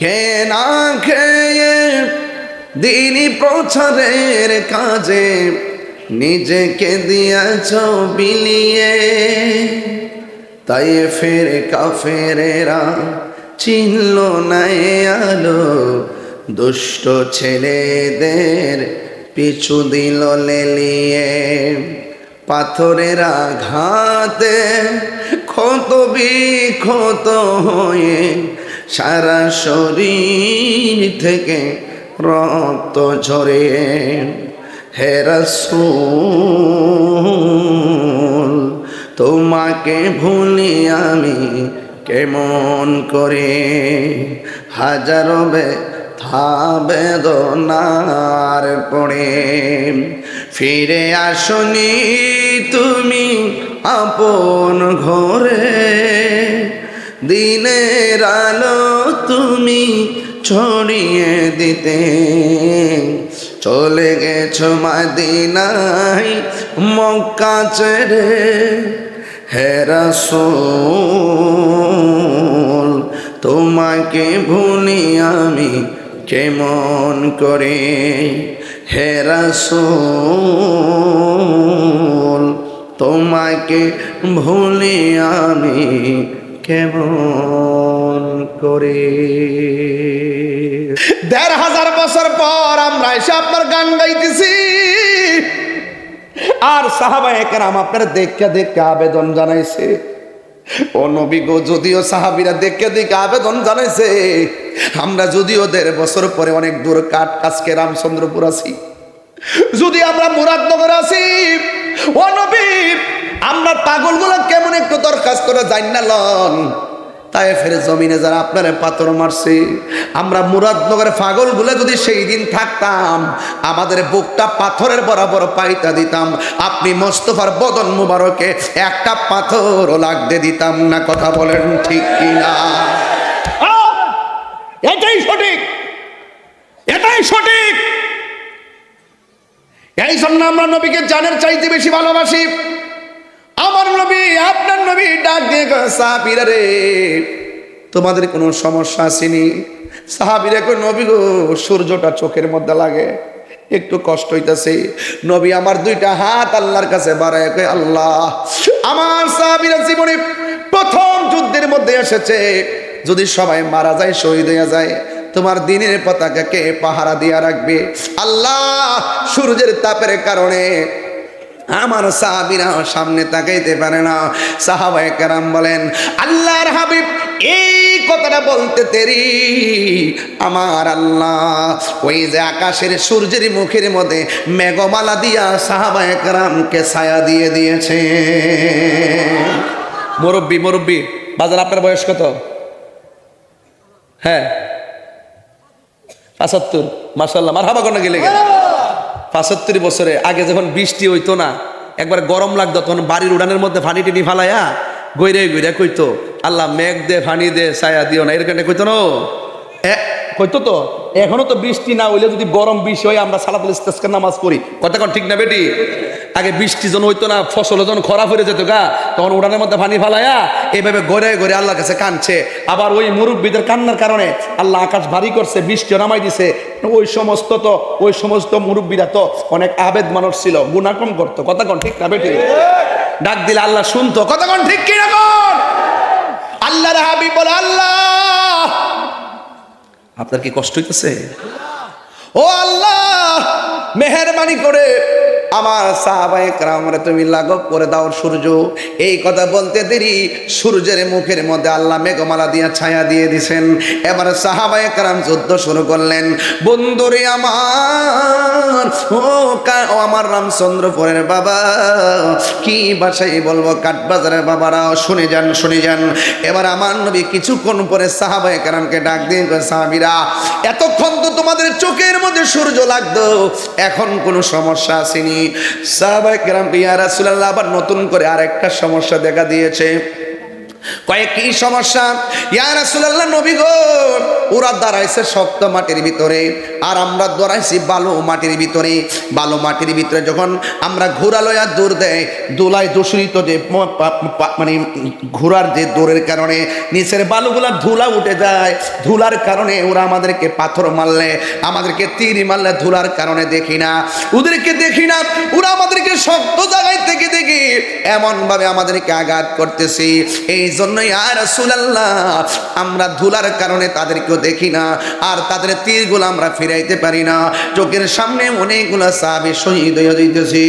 কে না খেয়ে দিনই প্রচারের কাজে নিজেকে দিয়েছ বিলিয়ে, তাই ফের কাফেরেরা চিনল না এ আলো, দুষ্ট ছেলেদের পিছু দিল লেলিয়ে। পাথরের আঘাতে ক্ষত বিক্ষত হয়ে সারা শরীর থেকে রক্ত ঝরে, হে রাসূল তোমাকে ভুলি আমি কেমন করে, হাজারো ব্যথা বেদনার পড়ে ফিরে আসনি তুমি আপন ঘরে, দিনের আলো তুমি ছড়িয়ে দিতে চলে গেছো মদিনায় মক্কা ছেড়ে। হে রাসূল তোমাকে ভুলি আমি কেমন করে, হে রাসূল তোমাকে ভুলি আমি কেমন করে। ১৫০০ বছর পর আমরা এসে আপনার গান গাইতেছি, আর সাহাবায়ে কেরাম আপনার দেখে দেখে আবেদন জানাইছে। ও নবী গো, যদিও সাহাবীরা দেখে দেখে আবেদন জানাইছে, আমরা যদিও ১৫০ বছর পরে অনেক দূর কাঠ আজকে রামচন্দ্রপুর আছি, যদি আমরা মুরাদনগর আছি, ও নবী আমরা পাগলগুলো কেমন একটু দরখাস্ত করে যাই না লন, তাই ফের জমিনে যারা আপনারা পাথর মারছে, আমরা মুরাদনগরের পাগলগুলো যদি সেই দিন থাকতাম, আমাদের বুকটা পাথরের বরাবর পাইতা দিতাম, আপনি মোস্তফার বদন মুবারকে একটা পাথরও লাগতে দিতাম না। কথা বলেন ঠিক কিনা? এটাই সঠিক, এটাই সঠিক। এই জন্য আমরা নবীকে জানের চাইতে বেশি ভালোবাসি। আমার নবী, আপনার নবী ডাক দিয়ে সাহাবীরা রে, তোমাদের কোনো সমস্যা আসেনি? সাহাবীরা কই নবী গো, সূর্যটা চোখের মধ্যে লাগে, একটু কষ্ট হইতাছে। নবী আমার দুইটা হাত আল্লাহর কাছে বাড়ায় কয়, আল্লাহ আমার সাহাবীরা জীবনে প্রথম যুদ্ধের মধ্যে এসেছে, যদি সবাই মারা যায়, শহীদ হয়ে যায়, তোমার দ্বীনের পতাকাকে পাহারা দিয়া রাখবে। আল্লাহ সূর্যের তাপের কারণে আমার সাহাবীরা সামনে তাকাইতে পারে না। সাহাবায়ে কেরাম বলেন, আল্লাহর হাবিব এই কথাটা বলতে দেরি, আমার আল্লাহ ওই যে আকাশের সূর্যের মুখের মধ্যে মেঘমালা দিয়া সাহাবায়ে কেরামকে ছায়া দিয়ে দিয়েছে। মুরব্বী বাজার, আপনার বয়স কত? হ্যাঁ ৭৫। মাশাআল্লাহ, মারহাবা কোন গেলে গেল। ৭৫ বছরে আগে যখন বৃষ্টি হইতো না, একবার গরম লাগতো, তখন বাড়ির উড়ানের মধ্যে ফানি টিনি ফালাইয়া গৈরে গৈরে কইতো, আল্লাহ মেঘ দে, ফানি দে, ছায়া দিও না, এরকম কইতো না, কইতো তো। এখনো তো বৃষ্টি না হইলে যদি গরম বেশি হয়, আমরা সালাতুল ইস্তিসকার নামাজ পড়ি, কথা কোন ঠিক না বেটি? আগে বৃষ্টি যখন হইতো না, ফসল যখন খরা হয়ে যেত গা, তখন উড়ানের মধ্যে পানি ফালাইয়া এইভাবে গড়ে গড়ে আল্লাহর কাছে কাঁদছে। আবার ওই মুরব্বীদের কান্নার কারণে আল্লাহ আকাশ ভারী করছে, বৃষ্টি নামাই দিছে। ওই সমস্ত মুরব্বীরা তো অনেক আবেদ মানুষ ছিল, গুনাহ কম করতো, কথা কোন ঠিক না বেটি? ডাক দিলে আল্লাহ শুনতো, কথা কোন ঠিক কি না কোন? আল্লাহর হাবিব বলে, আল্লাহ আপনার কি কষ্ট হইতেছে? ও আল্লাহ মেহেরবানি করে আমার সাহাবায়ে কেরামরে তুমি লাঘব করে দাও সূর্য। এই কথা বলতে দেরি, সূর্যের মুখের মধ্যে আল্লাহ মেঘমালা দিয়া ছায়া দিয়ে দিছেন। এবার সাহাবায়ে কেরাম যুদ্ধ শুরু করলেন। বন্ধুরে আমার, ও আমার রামচন্দ্রপুরের বাবা, কি ভাষায় বলবো, কাঠবাজারের বাবারা শুনে যান। এবার আমার নবী কিছুক্ষণ পরে সাহাবায়ে কেরামকে ডাক দিয়ে সাহাবীরা, এতক্ষণ তো তোমাদের চোখের মধ্যে সূর্য লাগতো, এখন কোনো সমস্যা আসেনি? সাহাবায়ে কেরাম, ইয়া রাসূলুল্লাহ আবার নতুন করে আরেকটা সমস্যা দেখা দিয়েছে। কয়েক কি সমস্যা? ইয়া রাসূলুল্লাহ, নবী গো ওরা দাঁড়াইছে শক্ত মাটির ভিতরে, আর আমরা দাঁড়াইছি বালু মাটির ভিতরে। বালু মাটির ভিতরে যখন আমরা ঘোড়া লইয়া দৌড় দেয়, দোলায় দূষিত যে মানে ঘোড়ার যে দৌড়ের কারণে নিচের বালুগুলা ধুলা উঠে যায়। ধুলার কারণে ওরা আমাদেরকে পাথর মারলে, আমাদেরকে তীর মারলে ধুলার কারণে দেখি না, ওদেরকে দেখি না। ওরা আমাদেরকে শক্ত জায়গায় থেকে দেখি এমন ভাবে আমাদেরকে আঘাত করতেছি। এই জন্যই আর রাসূলুল্লাহ আমরা ধুলার কারণে তাদেরকেও দেখি না, আর তাদের তীরগুলো আমরা ফিরাইতে পারি না। চোখের সামনে অনেকগুলো সাহাবী শহীদ হয়ে যাইতেছে।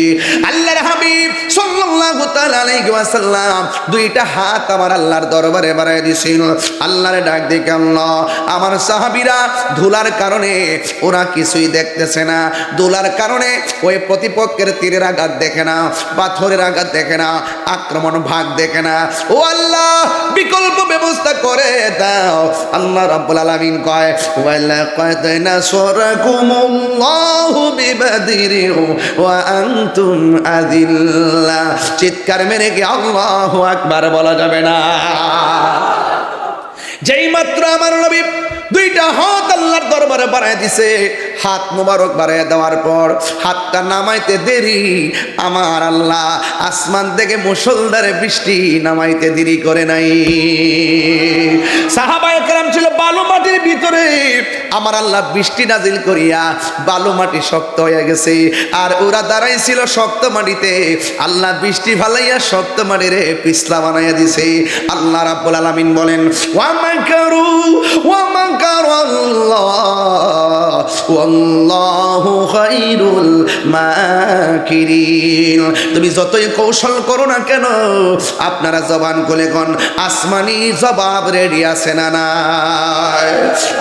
আল্লাহর হাবিব সাল্লাল্লাহু তাআলা আলাইহি ওয়াসাল্লাম দুইটা হাত আমার আল্লাহর দরবারে বাড়ায় দিয়েছিল। আল্লাহরে ডাক দেখে, আল্লাহ আমার সাহাবীরা ধুলার কারণে ওরা কিছুই দেখতেছে না, ধুলার কারণে ওই প্রতিপক্ষের তীরের আঘাত দেখে না, পাথরের আঘাত দেখে না, আক্রমণ ভাগ দেখে না। ও আল্লাহ বিকল্প ব্যবস্থা করে দাও। আল্লাহ রাব্বুল আলামিন কয়, ওয়ালা কাদ নাসরাকুমুল্লাহু বিবাদরিন ওয়া আনতুম আযিল্লা। চিৎকার মেরে কি আল্লাহু আকবার বলা যাবে না? যেই মাত্র আমার নবী দুইটা হাত আল্লাহর দরবারে বাড়ায় দিছে, হাত মোবারক বাড়ায় দেওয়ার পর হাতটা নামাইতে দেরি, আমার আল্লাহ আসমান থেকে মুষলধারে বৃষ্টি নামাইতে দেরি করে নাই। সাহাবায়ে কেরাম ছিল বালু মাটির ভিতরে, আমার আল্লাহ বৃষ্টি নাজিল করিয়া বালু মাটি শক্ত হয়ে গেছে, আর ওরা দাঁড়াইছিল শক্ত মাটিতে। আল্লাহ বৃষ্টি ফালাইয়া শক্ত মাটিরে পিছলা বানাইয়া দিছে। আল্লাহ রাব্বুল আলামিন বলেন, ওয়া মাকারু ওয়া ওয়াল্লাহু খায়রুল মাকিরিন। তুমি যতই কৌশল করো না কেন, আপনারা জবান খুলে কোন আসমানি জবাব রেডি আছে না নাই?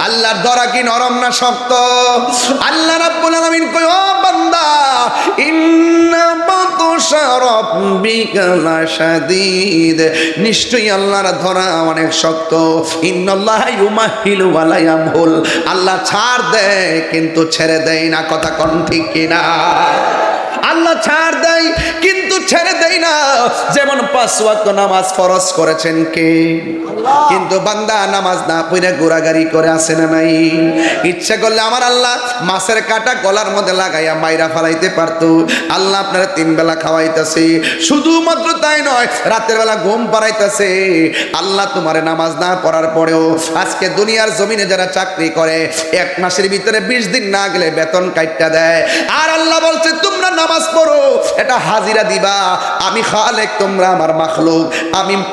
আল্লাহর দরা কি নরম না শক্ত? আল্লাহ রাব্বুল আলামিন কয়, ও বান্দা ইন্না বাতশা রাব্বিকা লাশাদীদ, নিশ্চয়ই আল্লাহর ধরা অনেক শক্ত। ইন্নাল্লাহা ইউমাহিলু ওয়া লা ইয়ামহুল, আল্লাহ ছাড় দেয় কিন্তু ছেড়ে দেয় না। কথা কোন ঠিক কিনা? আল্লাহ ছাড় দেয় কিন্তু ছেড়ে দেয় না। যেমন 5 ওয়াক্ত নামাজ ফরজ করেছেন কে? কিন্তু বান্দা নামাজ না পড়ে গোড়াগাড়ি করে আসে না নাই? ইচ্ছা করলে আমার আল্লাহ মাছের কাঁটা গলার মধ্যে লাগাইয়া মাইরা ফালাইতে পারতো। আল্লাহ আপনারা 3 বেলা খাওয়াইতেছে, শুধুমাত্র তাই নয় রাতের বেলা ঘুম পাড়াইতেছে। আল্লাহ তোমারে নামাজ না পড়ার পরেও আজকে দুনিয়ার জমিনে যারা চাকরি করে 1 মাসের ভিতরে 20 দিন না গেলে বেতন কাইটটা দেয়। আর আল্লাহ বলছে তোমরা নামাজ পড়ো, এটা হাজিরা দিবা। আমি খালেক, তোমরা আমার মাখলুক।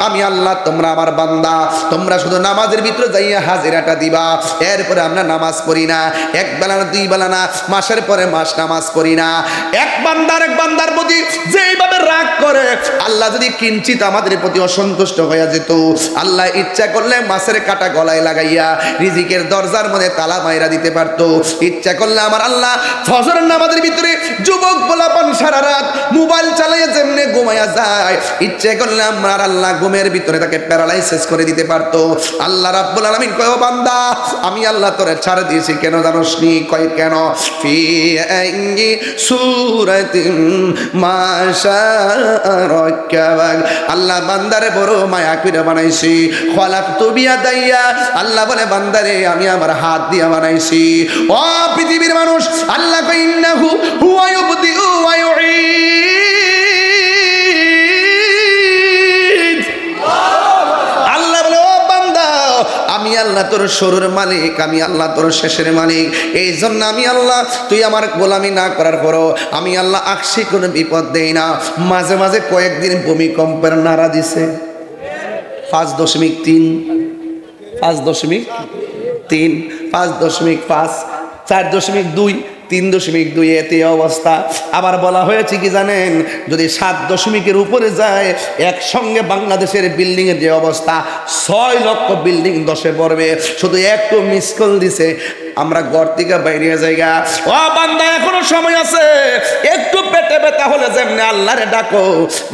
আমি আল্লাহ, তোমরা আমার বান্দা। তোমরা শুধু নামাজের ভিতরে যাইয়া হাজিরাটা দিবা। এরপরে আমরা নামাজ পড়ি না, 1 বেলা না 2 বেলা না, মাসের পরে মাস নামাজ পড়ি না। এক বান্দার প্রতি যেইভাবে রাগ করে, আল্লাহ যদি কিঞ্চিত আমাদের প্রতি অসন্তুষ্ট হয়ে যেত, আল্লাহ ইচ্ছা করলে মাছের কাঁটা গলায় লাগাইয়া রিজিকের দরজার মধ্যে তালা মাইরা দিতে পারতো। ইচ্ছা করলে আমার আল্লাহ ফজরের নামাজের ভিতরে যুবক পোলাপান সারা রাত মোবাইল চালাইয়া যেমনে ঘুমাইয়া যায়, ইচ্ছে করলে আমার আল্লাহ ঘুমের ভিতরে তাকে প্যারালাইসিস করে দিতে পারতো। আল্লাহ রাব্বুল আলামিন কয়, ও বান্দা আমি আল্লাহ তোরে ছাড় দিয়েছি কেন জানোস নি? কয় কেন? ফি আইয়ি সূরাতিন মা শাআরাকাবাক, আল্লাহ বান্দারে বড় মায়া কইরা বানাইছি। খলাকতু বিয়াদাইয়া, আল্লাহ বলে বান্দারে আমি আমার হাত দিয়া বানাইছি। ও পৃথিবীর মানুষ, আল্লাহ কয় ইন্নাহু হুয়া ইউবদিউ ওয়া ইউঈদ। আল্লাহ বলে ও বান্দা আমি আল্লাহ তোর শুরুর মালিক, আমি আল্লাহ তোর শেষের মালিক। এই জন্য আমি আল্লাহ তুই আমার গোলামি না করার পরও আমি আল্লাহ আকসি কোনো বিপদ দেই না। মাঝে মাঝে কয়েকদিন ভূমিকম্পের নাড়া দিছে 5.3, 5.3, 5.5, 4.2, 3.2, এতে অবস্থা। আবার বলা হয়েছে কি জানেন, যদি 7 উপরে যায় একসঙ্গে বাংলাদেশের বিল্ডিং এর যে অবস্থা, 6 লক্ষ বিল্ডিং ধসে পড়বে। শুধু একটু মিস কল দিছে, আমরা ঘর থেকে বাইরে জায়গা। ও বান্দা এখনো সময় আছে, একটু পেটে ব্যথা হলে যেমনি আল্লাহরে ডাকো,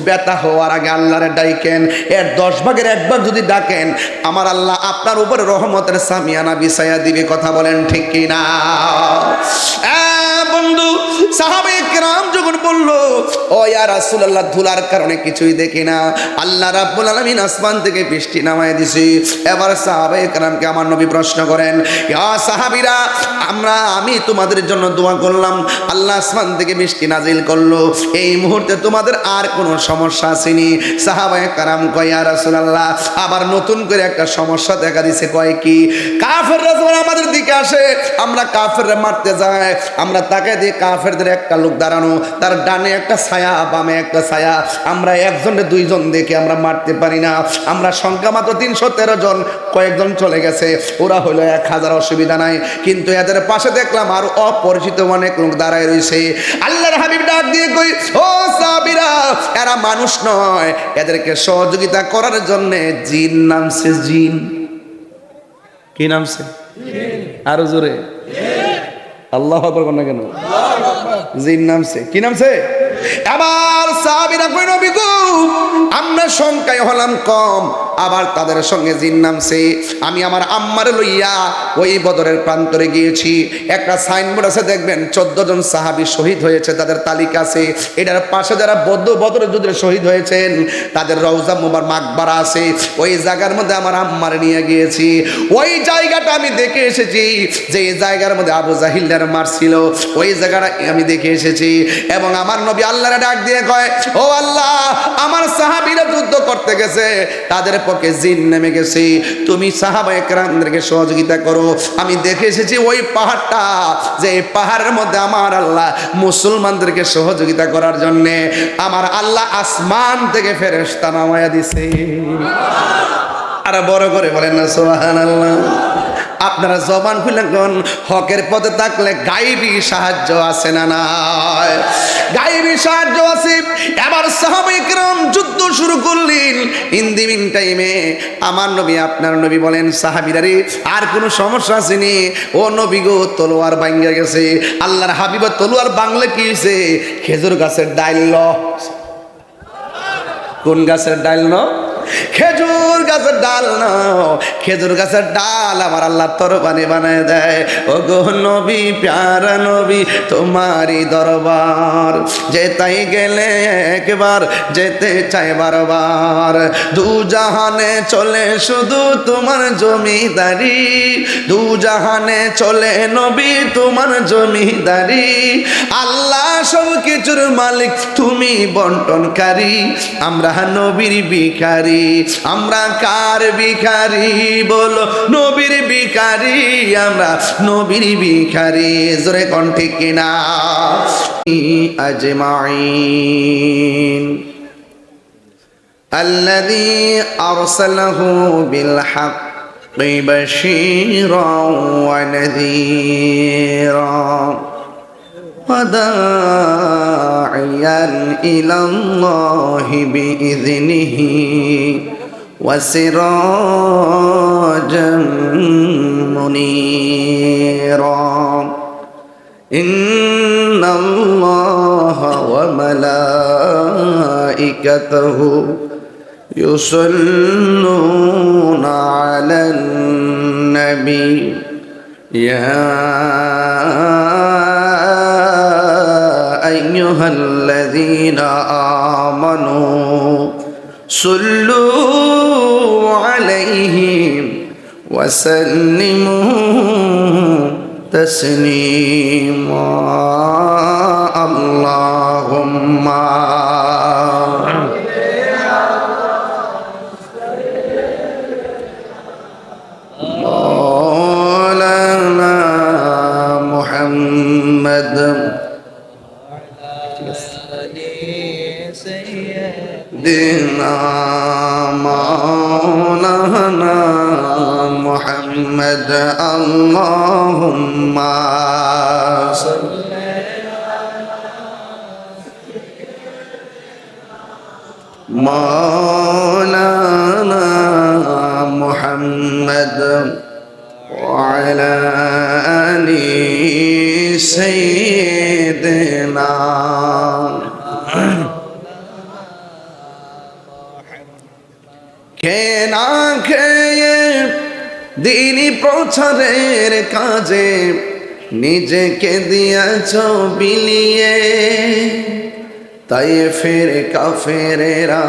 ব্যথা হওয়ার আগে আল্লাহরে ডাইকেন। এর 10 ভাগের 1 ভাগ যদি ডাকেন, আমার আল্লাহ আপনার উপরে রহমতের সামিয়ানা বিছায়া দিবে। কথা বলেন ঠিক কিনা? বন্ধু সাহাবায়ে কেরাম যখন বলল ও ইয়া রাসূলুল্লাহ ধুলার কারণে কিছুই দেখি না, আল্লাহ রাব্বুল আলামিন আসমান থেকে বৃষ্টি নামায় দিছে। এবার সাহাবায়ে কেরামকে আমার নবী প্রশ্ন করেন, ইয়া সাহাবীরা আমি তোমাদের জন্য দোয়া করলাম, আল্লাহ আসমান থেকে বৃষ্টি নাজিল করলো, এই মুহূর্তে তোমাদের আর কোনো সমস্যা আসেনি? সাহাবায়ে কেরাম কয় ইয়া রাসূলুল্লাহ আবার নতুন করে একটা সমস্যা দেখা দিছে। কয় কি? কাফেররা যখন আমাদের দিকে আসে আমরা কাফেররা মারতে যাই, আমরা তাকে দিয়ে কাফেরদের একটা লোক দাঁড়ানো, তার ডানে একটা ছায়া বামে একটা ছায়া, আমরা একজনে দুইজন দেখে আমরা মারতে পারি না। আমরা সংখ্যা মাত্র 313 জন, কয়েকজন চলে গেছে, ওরা হলো 1000, অসুবিধা নাই। কিন্তু এদের পাশে দেখলাম আর অপরিচিত অনেক লোক দাঁড়ায় রয়েছে। আল্লাহর হাবিব ডাক দিয়ে কই, ও সাহাবীরা এরা মানুষ নয়, এদেরকে সহযোগিতা করার জন্য জিন নামছে। জিন কি নামছে? আরো জোরে আল্লাহু আকবার বলেন না কেন? জিন নামছে। কি নামছে? আবার সাহাবীরা কই নবী গো আমরা সংখ্যায় হলাম কম, আবার তাদের সঙ্গে জিন নামছে। আমি আমার আম্মারে লইয়া ওই বদরের প্রান্তরে গিয়েছি, একটা সাইনবোর্ড আছে দেখবেন 14 জন সাহাবী শহীদ হয়েছে, তাদের তালিকা আছে। এটার পাশে যারা বদরের যুদ্ধে শহীদ হয়েছেন তাদের রওজা মুবারক মাকবারা আছে। ওই জায়গার মধ্যে আমার আম্মারে নিয়ে গিয়েছি, ওই জায়গাটা আমি দেখে এসেছি, যে জায়গার মধ্যে আবু জাহিলরা মারছিল, ওই জায়গাটা আমি দেখে এসেছি। এবং আমার নবী আল্লাহরে ডাক দিয়ে কয়, ও আল্লাহ আমার সাহাবীরা যুদ্ধ করতে গেছে, তাদের পক্ষে জিন নেমে গেছে, তুমি সাহাবায়ে কেরামদেরকে সহযোগিতা করো। আমি দেখে এসেছি ওই পাহাড়টা, যে এই পাহাড়ের মধ্যে আমার আল্লাহ মুসলমানদেরকে সহযোগিতা করার জন্য আমার আল্লাহ আসমান থেকে ফেরেশতা নামায়া দিছে। আর বড় করে বলেন না সুবহানাল্লাহ। আপনারা জবান খুলে কোন হকের পথে থাকলে গায়েবী সাহায্য আছে না নাই? গায়েবী সাহায্য আছে। এবার সাহাবায়ে কেরাম যুদ্ধ শুরু করলেন। ইন দি মিন টাইমে আমার নবী আপনার নবী বলেন, সাহাবীরা রে আর কোনো সমস্যা আসেনি? ও নবী গো তলোয়ার ভাঙা গেছে। আল্লাহর হাবিব তলোয়ার বাংলা কি হইছে? খেজুর গাছের ডাইল। কোন গাছের ডাইল? খেজুর গাছের ডাল না, খেজুর গাছের ডাল আমার আল্লাহ তরবারি বানায় দেয়। ও গো নবী প্যারা নবী তোমারই দরবার, যেতাই গেলে একবার যেতে চাই বারবার। দু জাহানে চলে শুধু তোমার জমিদারি, দু জাহানে চলে নবী তোমার জমিদারি। আল্লাহ সব কিছুর মালিক, তুমি বন্টনকারী। আমরা নবীর ভিখারি, আমরা কার ভিখারি? বলো নবীর ভিখারি, আমরা নবীর ভিখারি। জোরে কোন ঠিক কিনা? আজমাইন আল্লাযী আরসালাহু বিল হাক্কি বাশীরান ওয়া নাযীরা وداعيا إلى الله بإذنه وسراجا منيرا إن الله وملائكته يصلون على النبي يا أيها الذين آمنوا صلوا عليه وسلموا تسليما اللهم مولانا محمد سيدنا مولانا محمد اللهم صل مولانا محمد وعلى آل سيدنا কে না খেয়ে দিনই প্রচারের কাজে নিজেকে দিয়াছ বিলিয়ে, তাই ফের কাফেরেরা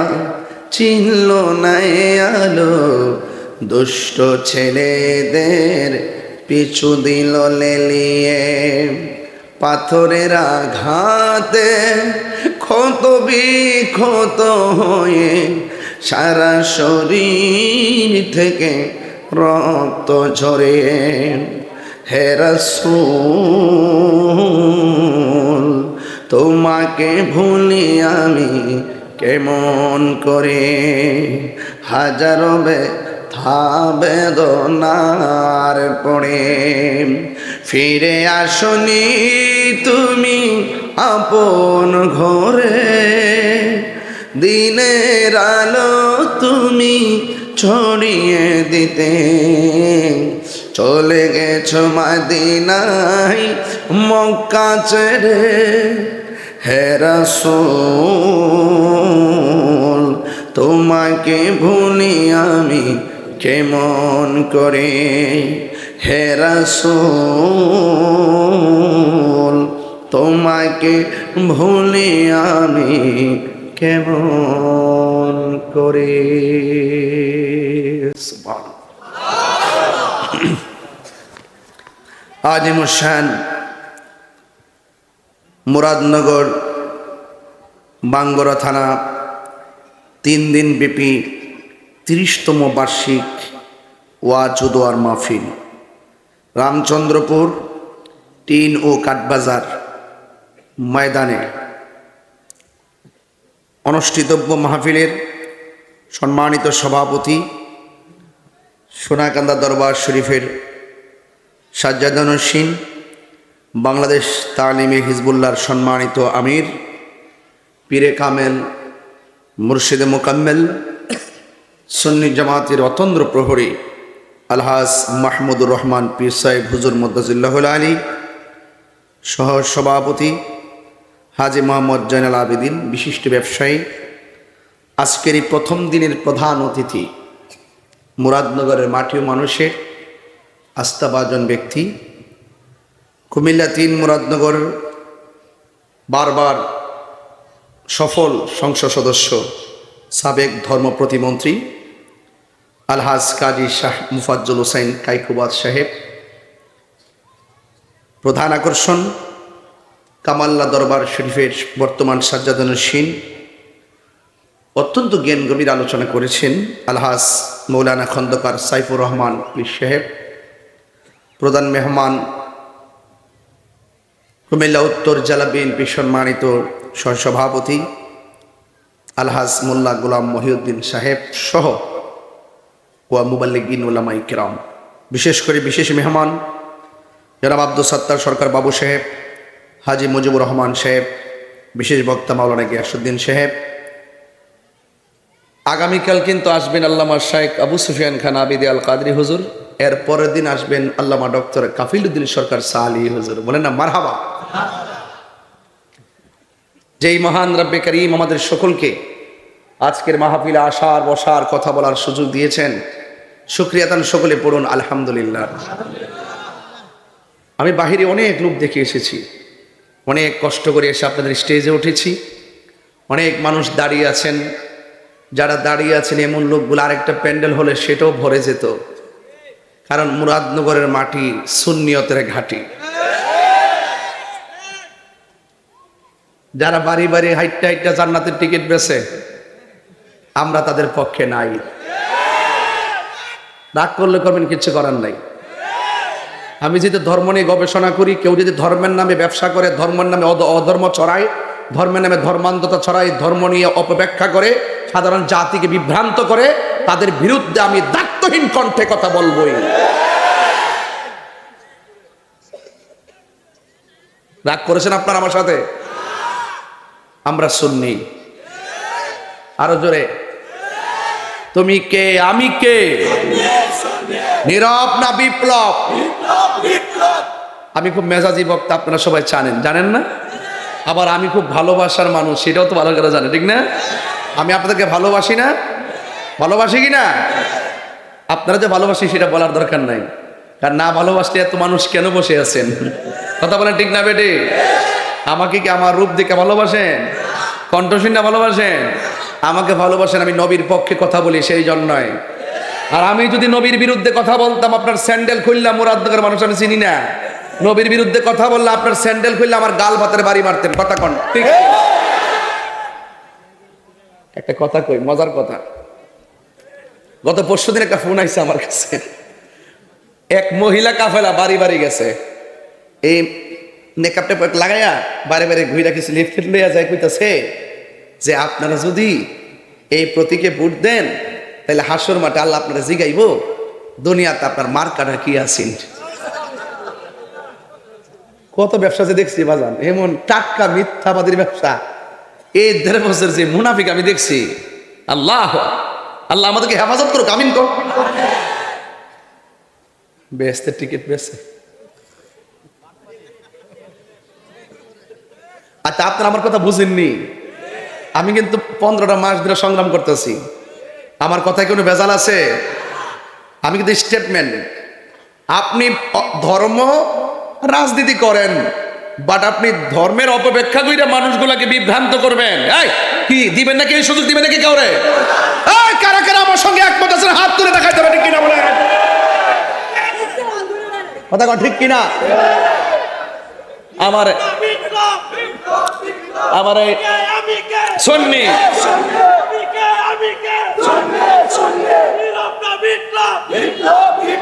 চিনল না এ আলো, দুষ্ট ছেলেদের পিছু দিল লেলিয়ে। পাথরের আঘাতে ক্ষত বিক্ষত হয়ে সারা শরীর থেকে রক্ত ঝরে। হে রাসূল তোমাকে ভুলি আমি কেমন করে, হাজারো ব্যথা বেদনার পড়ে। ফিরে আসনি তুমি আপন ঘরে, দিনের আলো তুমি ছড়িয়ে দিতে। চলে গেছো মদিনায় মক্কা ছেড়ে, হে রাসূল তোমাকে ভুলি আমি কেমন করে। হে রাসূল তোমাকে ভুলি আমি কেমন করে। আজিমুশান মুরাদনগর বাঙ্গরা থানা 3 দিন ব্যাপী 30তম বার্ষিক ওয়াজ ও দোয়ার মাহফিল রামচন্দ্রপুর টিন ও কাঠবাজার ময়দানে অনুষ্ঠিতব্য মাহফিলের সম্মানিত সভাপতি, সোনাকান্দা দরবার শরীফের সাজ্জাদানুসীন, বাংলাদেশ তালিমে হিজবুল্লাহর সম্মানিত আমির, পীরে কামেল মুর্শিদে মোকাম্মেল, সুন্নি জামাতের অতন্দ্র প্রহরী আলহাজ মাহমুদুর রহমান পীর সাহেব হুজুর মুদ্দাজিল্লাহুল আলী, সহ সভাপতি হাজি মোহাম্মদ জয়নাল আবেদিন, বিশিষ্ট ব্যবসায়ী, আজকের এই প্রথম দিনের প্রধান অতিথি, মুরাদনগরের মাটি ও মানুষের আস্থাভাজন ব্যক্তি, কুমিল্লা 3 মুরাদনগর বারবার সফল সংসদ সদস্য, সাবেক ধর্ম প্রতিমন্ত্রী আলহাজ কাজী শাহ মুফাজ্জল হোসেন কাইকুবাদ সাহেব, প্রধান আকর্ষণ কামাল্লা দরবার শরীফের বর্তমান সাজ্জাদানুসীন, অত্যন্ত জ্ঞান গভীর আলোচনা করেছেন আলহাজ মৌলানা খন্দকার সাইফুর রহমান পীর সাহেব, প্রধান মেহমান কুমিল্লা উত্তর জেলা বিএনপি সম্মানিত সহসভাপতি আলহাজ মোল্লা গোলাম মহিউদ্দিন সাহেব সহ ওয়া মুবাল্লিগিন উলামায়ে কিরাম, বিশেষ করে বিশেষ মেহমান জনাব আব্দুল সত্তার সরকার বাবু সাহেব, হাজি মুজিবুর রহমান সাহেব, বিশেষ বক্তা মাওলানা গিয়াসউদ্দিন সাহেব। আগামীকাল কিন্তু আসবেন আল্লামা শাইখ আবু সুফিয়ান খান আবিদি আল কাদরি হুজুর, এর পরের দিন আসবেন আল্লামা ডক্টর কাফিলউদ্দিন সরকার সালি হুজুর। বলেন না মারহাবা। যেই মহান রব্বে করিম আমাদের সকলকে আজকের মাহফিলে আসার বসার কথা বলার সুযোগ দিয়েছেন, শুকরিয়া তান সকলে পড়ুন আলহামদুলিল্লাহ। আমি বাহিরে অনেক লোক দেখে এসেছি, অনেক কষ্ট করে এসে আপনাদের স্টেজে উঠেছি। অনেক মানুষ দাঁড়িয়ে আছেন, যারা দাঁড়িয়ে আছেন এমন লোকগুলো আরেকটা প্যান্ডেল হলে সেটাও ভরে যেত, কারণ মুরাদনগরের মাটি সুন্নিয়তের ঘাঁটি। যারা বাড়ি বাড়ি হাইটটা হাইটটা জান্নাতের টিকিট বেছে, আমরা তাদের পক্ষে নাই। রাগ করলে করবেন, কিচ্ছু করার নাই। আমি যদি ধর্ম নিয়ে গবেষণা করি, কেউ যদি ধর্মের নামে ব্যবসা করে, ধর্মের নামে অধর্ম ছড়ায়, ধর্মের নামে ধর্মান্ধতা ছড়ায়, ধর্ম নিয়ে অপব্যাখ্যা করে, সাধারণ জাতিকে বিভ্রান্ত করে, তাদের বিরুদ্ধে আমি দায়িত্বহীন কণ্ঠে কথা বলবই। রাগ করেছেন আপনার আমার সাথে? আমরা সুন্নি। আরো জোরে, তুমি কে আমি কে? নীরব না বিপ্লব? আমি খুব মেজাজি বক্তা, আপনারা সবাই জানেন না? আবার আমি খুব ভালোবাসার মানুষ, সেটাও তো ভালো করে জানে, ঠিক না? আমি আপনাদেরকে ভালোবাসি না? ভালোবাসি কি না? আপনারা যে ভালোবাসি সেটা বলার দরকার নাই, আর না ভালোবাসলে এত মানুষ কেন বসে আছেন? কথা বলেন ঠিক না বেটে? আমাকে কি আমার রূপ দেখে ভালোবাসেন? কণ্ঠশীল না ভালোবাসেন? আমাকে ভালোবাসেন, আমি নবীর পক্ষে কথা বলি সেই জন্যই। আর আমি যদি নবীর বিরুদ্ধে কথা বলতাম, আপনার স্যান্ডেল খুললাম, মুরাদনগরের মানুষ আমি চিনি না, নবীর বিরুদ্ধে কথা বললে আপনার স্যান্ডেল খুললে আমার গাল ভাতের বাড়ি মারতেন। কথা কন ঠিক? একটা কথা কই, মজার কথা। গত পরশুদিন একটা ফোন আইছে আমার কাছে, এক মহিলা কাফেলা বাড়ি বাড়ি গেছে, এই মেকআপ টেপ লাগাইয়া বাড়ি বাড়ি ঘুরে কিছু লিফট লইয়া যায়, কইতাছে যে আপনারা যদি এই প্রতীকে ভোট দেন তাহলে হাসর মাঠে আল্লাহ আপনারা জিগাইব দুনিয়াতে আপনার মার্কাটা কি আছেন। কত ব্যবসা যে দেখছি বাজান, এমন টাটকা মিথ্যাবাদীর ব্যবসা। এই 1.5 বছর যে মুনাফিক আমি দেখছি, আল্লাহ আল্লাহ আমাদেরকে হেফাজত করুক, আমিন কর। বেহেশতের টিকিট বেছে। আচ্ছা, আপনারা আমার কথা বুঝেননি। আমি কিন্তু 15টা মাস ধরে সংগ্রাম করতেছি। আমার কথায় কোনো ভেজাল আছে? আমি কিন্তু স্টেটমেন্ট। আপনি ধর্ম রাজনীতি করেন, বাট আপনি ধর্মের অপব্যাখ্যা করে মানুষগুলাকে বিভ্রান্ত করবেন। এই কি দিবেন নাকি? এই সুযোগ দিবেন নাকি কাউরে? এই কারা কারা আমার সঙ্গে একমত আছেন হাত তুলে দেখাইতে হবে, ঠিক কিনা বলে? কথা কন ঠিক কিনা? আমার সুন্নি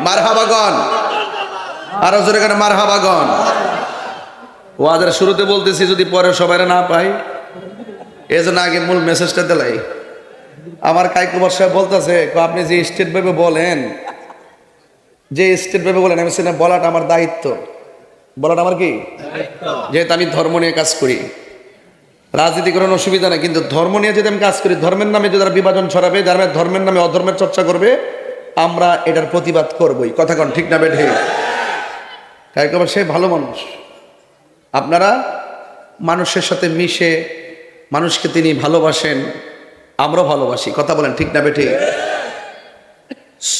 মারহাবাগন, আরো জোরে করে মারহাবাগন। ওয়াজের শুরুতে বলতেছি যদি পরে সবাই না পাই, এজন্য আগে মূল মেসেজটা দিলাই। আমার কাইকুবার সাহেব বলতেছে, আপনি যে স্টেট ভাবে বলেন, যে স্টেট ভাবে বলেন, আমি সেটা বলাটা আমার দায়িত্ব। বলাটা আমার কি যেহেতু আমি ধর্ম নিয়ে কাজ করি, রাজনীতি করার অসুবিধা নেই, কিন্তু ধর্ম নিয়ে যদি আমি কাজ করি, ধর্মের নামে যদি তারা বিভাজন ছড়াবে, ধর্মের নামে অধর্মের চর্চা করবে, আমরা এটার প্রতিবাদ করবই। কথা কন ঠিক না বেঠে? কাইকুবার সে ভালো মানুষ। আপনারা মানুষের সাথে মিশে মানুষকে তিনি ভালোবাসেন, আমরাও ভালোবাসি। কথা বলেন ঠিক না বেঠে?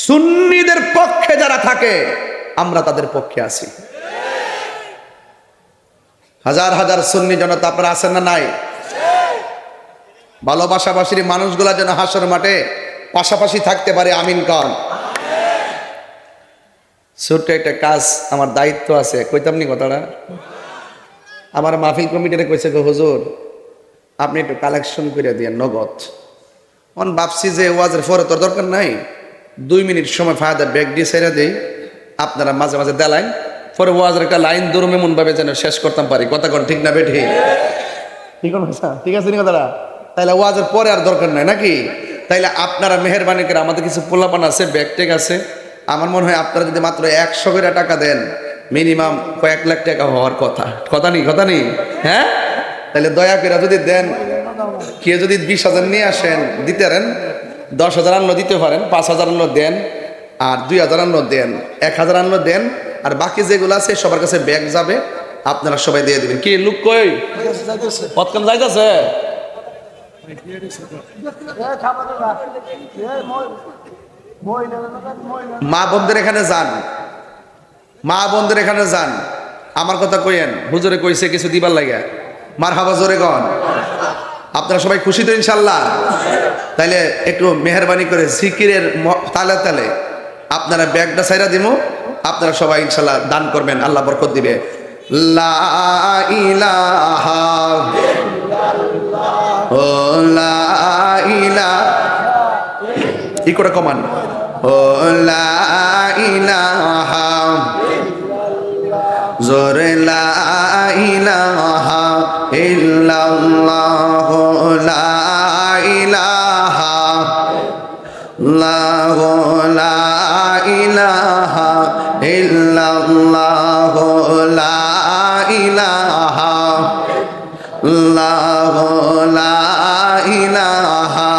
সুন্নিদের পক্ষে যারা থাকে আমরা তাদের পক্ষে আছি। হাজার হাজার সুন্নি জনতা আপনারা আছেন না নাই? ভালোবাসাবাসীর মানুষগুলা যেন হাসর মাঠে পাশাপাশি থাকতে পারে, আমিন কন। ছোট্ট একটা কাজ, আমার দায়িত্ব আছে, কইতাম নি কথাটা। আমার মাহফিল কমিটিতে কইছে, হুজুর আপনি একটু কালেকশন করে দিয়ে নগদ। ভাবছি যে ওয়াজের পরে তোর দরকার নাই, 2 মিনিট সময় ফায়দা ব্যাগ দিয়ে ছেড়ে দিই, আপনারা মাঝে মাঝে দেলাইন, পরে ওয়াজের একটা লাইন দূরমে মন ভাবে যেন শেষ করতাম পারি। কথা কন ঠিক না বেঠি? ঠিক আছে নি কথাটা? তাইলে ওয়াজের পরে আর দরকার নাই নাকি? তাইলে আপনারা মেহরবানি করে, আমাদের কিছু পোলাপান আছে, ব্যাগ টেক আছে, আমার মনে হয় আপনারা যদি মাত্র 100 করে টাকা দেন, মিনিমাম কয়েক লাখ টাকা হওয়ার কথা। কথা নেই? হ্যাঁ, তাহলে দয়া করে যদি দেন, কে যদি 20,000 নিয়ে আসেন দিতে পারেন, 10,000 আনলো দিতে পারেন, 5,000 আনলো দেন, আর 2,000 আনলো দেন, 1,000 আনলো দেন, আর বাকি যেগুলো আছে সবার কাছে ব্যাগ যাবে, আপনারা সবাই দিয়ে দিবেন। কি লোক কই পতকান যাইতেছে? মা বোনদের এখানে যান, মা বোনদের এখানে যান, আমার কথা কইেন, হুজুরে কইছে কিছু দিবার লাগে, মারহাবা জোরে গন। আপনারা সবাই খুশি তো ইনশাল্লাহ? তাইলে একটু মেহরবানি করে জিকিরের তালে তালে আপনারা ব্যাগটা ছাইরা দিব, আপনারা সবাই ইনশাল্লাহ দান করবেন, আল্লাহ বরকত দিবে। লা ইলাহা ইল্লাল্লাহ, ও লা ইলাহা, কি করে কমান, ও লা ইলাহা জোরে লা ইলাহা ইল্লাল্লাহ, লা ইলাহা ইল্লাল্লাহ, লা ইলাহা ইল্লাল্লাহ, লা ইলাহা ইল্লাল্লাহ, লা ইলাহা,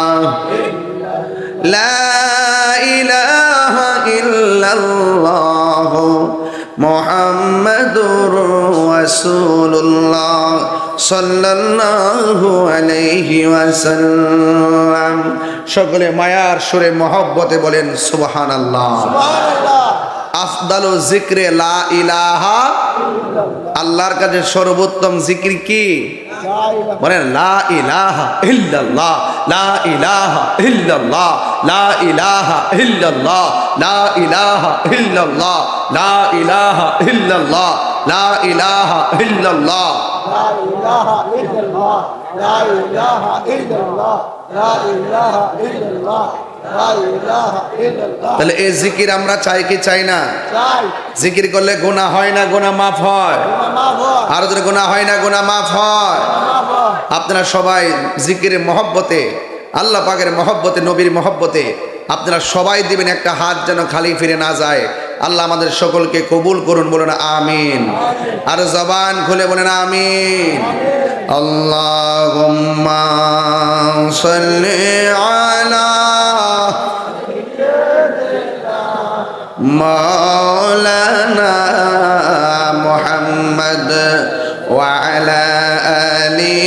লা ইলাহা ইল্লাল্লাহ মুহাম্মাদুর রাসূলুল্লাহ সাল্লাল্লাহু আলাইহি ওয়াসাল্লাম। সকলে মায়ার সুরে মহব্বতে বলেন সুবহানাল্লাহ। আফদালু যিকরে লা ইলাহা, আল্লাহর কাছে সর্বোত্তম জিকির কি? বলেন লা ইলাহা ইল্লাল্লাহ, লা ইলাহা ইল্লাল্লাহ, লা ইলাহা ইল্লাল্লাহ, লা ইলাহা ইল্লাল্লাহ, লা ইলাহা ইল্লাল্লাহ, লা ইলাহা ইল্লাল্লাহ, লা ইলাহা ইল্লাল্লাহ, লা ইলাহা ইল্লাল্লাহ, লা ইলাহা ইল্লাল্লাহ, লা ইলাহা ইল্লাল্লাহ। তাহলে এই জিকির আমরা চাই কি চাই না? চাই। জিকির করলে গুনাহ হয় না, গুনাহ মাফ হয়? মাফ হয়, আর যদি গুনাহ হয় না, গুনাহ মাফ হয়? মাফ হয়। আপনারা সবাই জিকিরের মহব্বতে, আল্লাহ পাকের মহব্বতে, নবীর মহব্বতে আপনারা সবাই দিবেন একটা হাত যেন খালি ফিরে না যায়। আল্লাহ আমাদের সকলকে কবুল করুন, বলেন আমিন। আর জবান খুলে বলেন আমিন। আল্লাহুম্মা সাল্লি আলা মাওলানা মুহাম্মদ ওয়া আলা আলি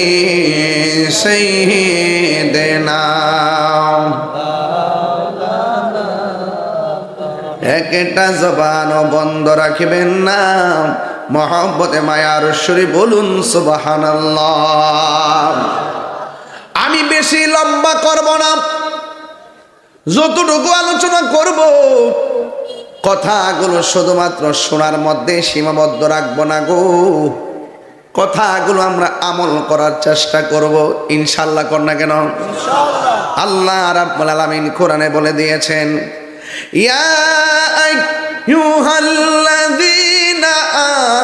সাইয়্যিদিনা। একটা জবানও বন্ধ রাখবেন না, মহব্বতে মায়ার সুরে বলুন সুবহানাল্লাহ। আমি বেশি লম্বা করব না, যতটুকু আলোচনা করব কথাগুলো শুধুমাত্র শোনার মধ্যে সীমাবদ্ধ রাখবো না গো। কথাগুলো আমরা আমল করার চেষ্টা করব ইনশাআল্লাহ। কর না কেন? আল্লাহ রাব্বুল আলামিন কোরআনে বলে দিয়েছেন, ইয়া আইয়ুহাল্লাযীনা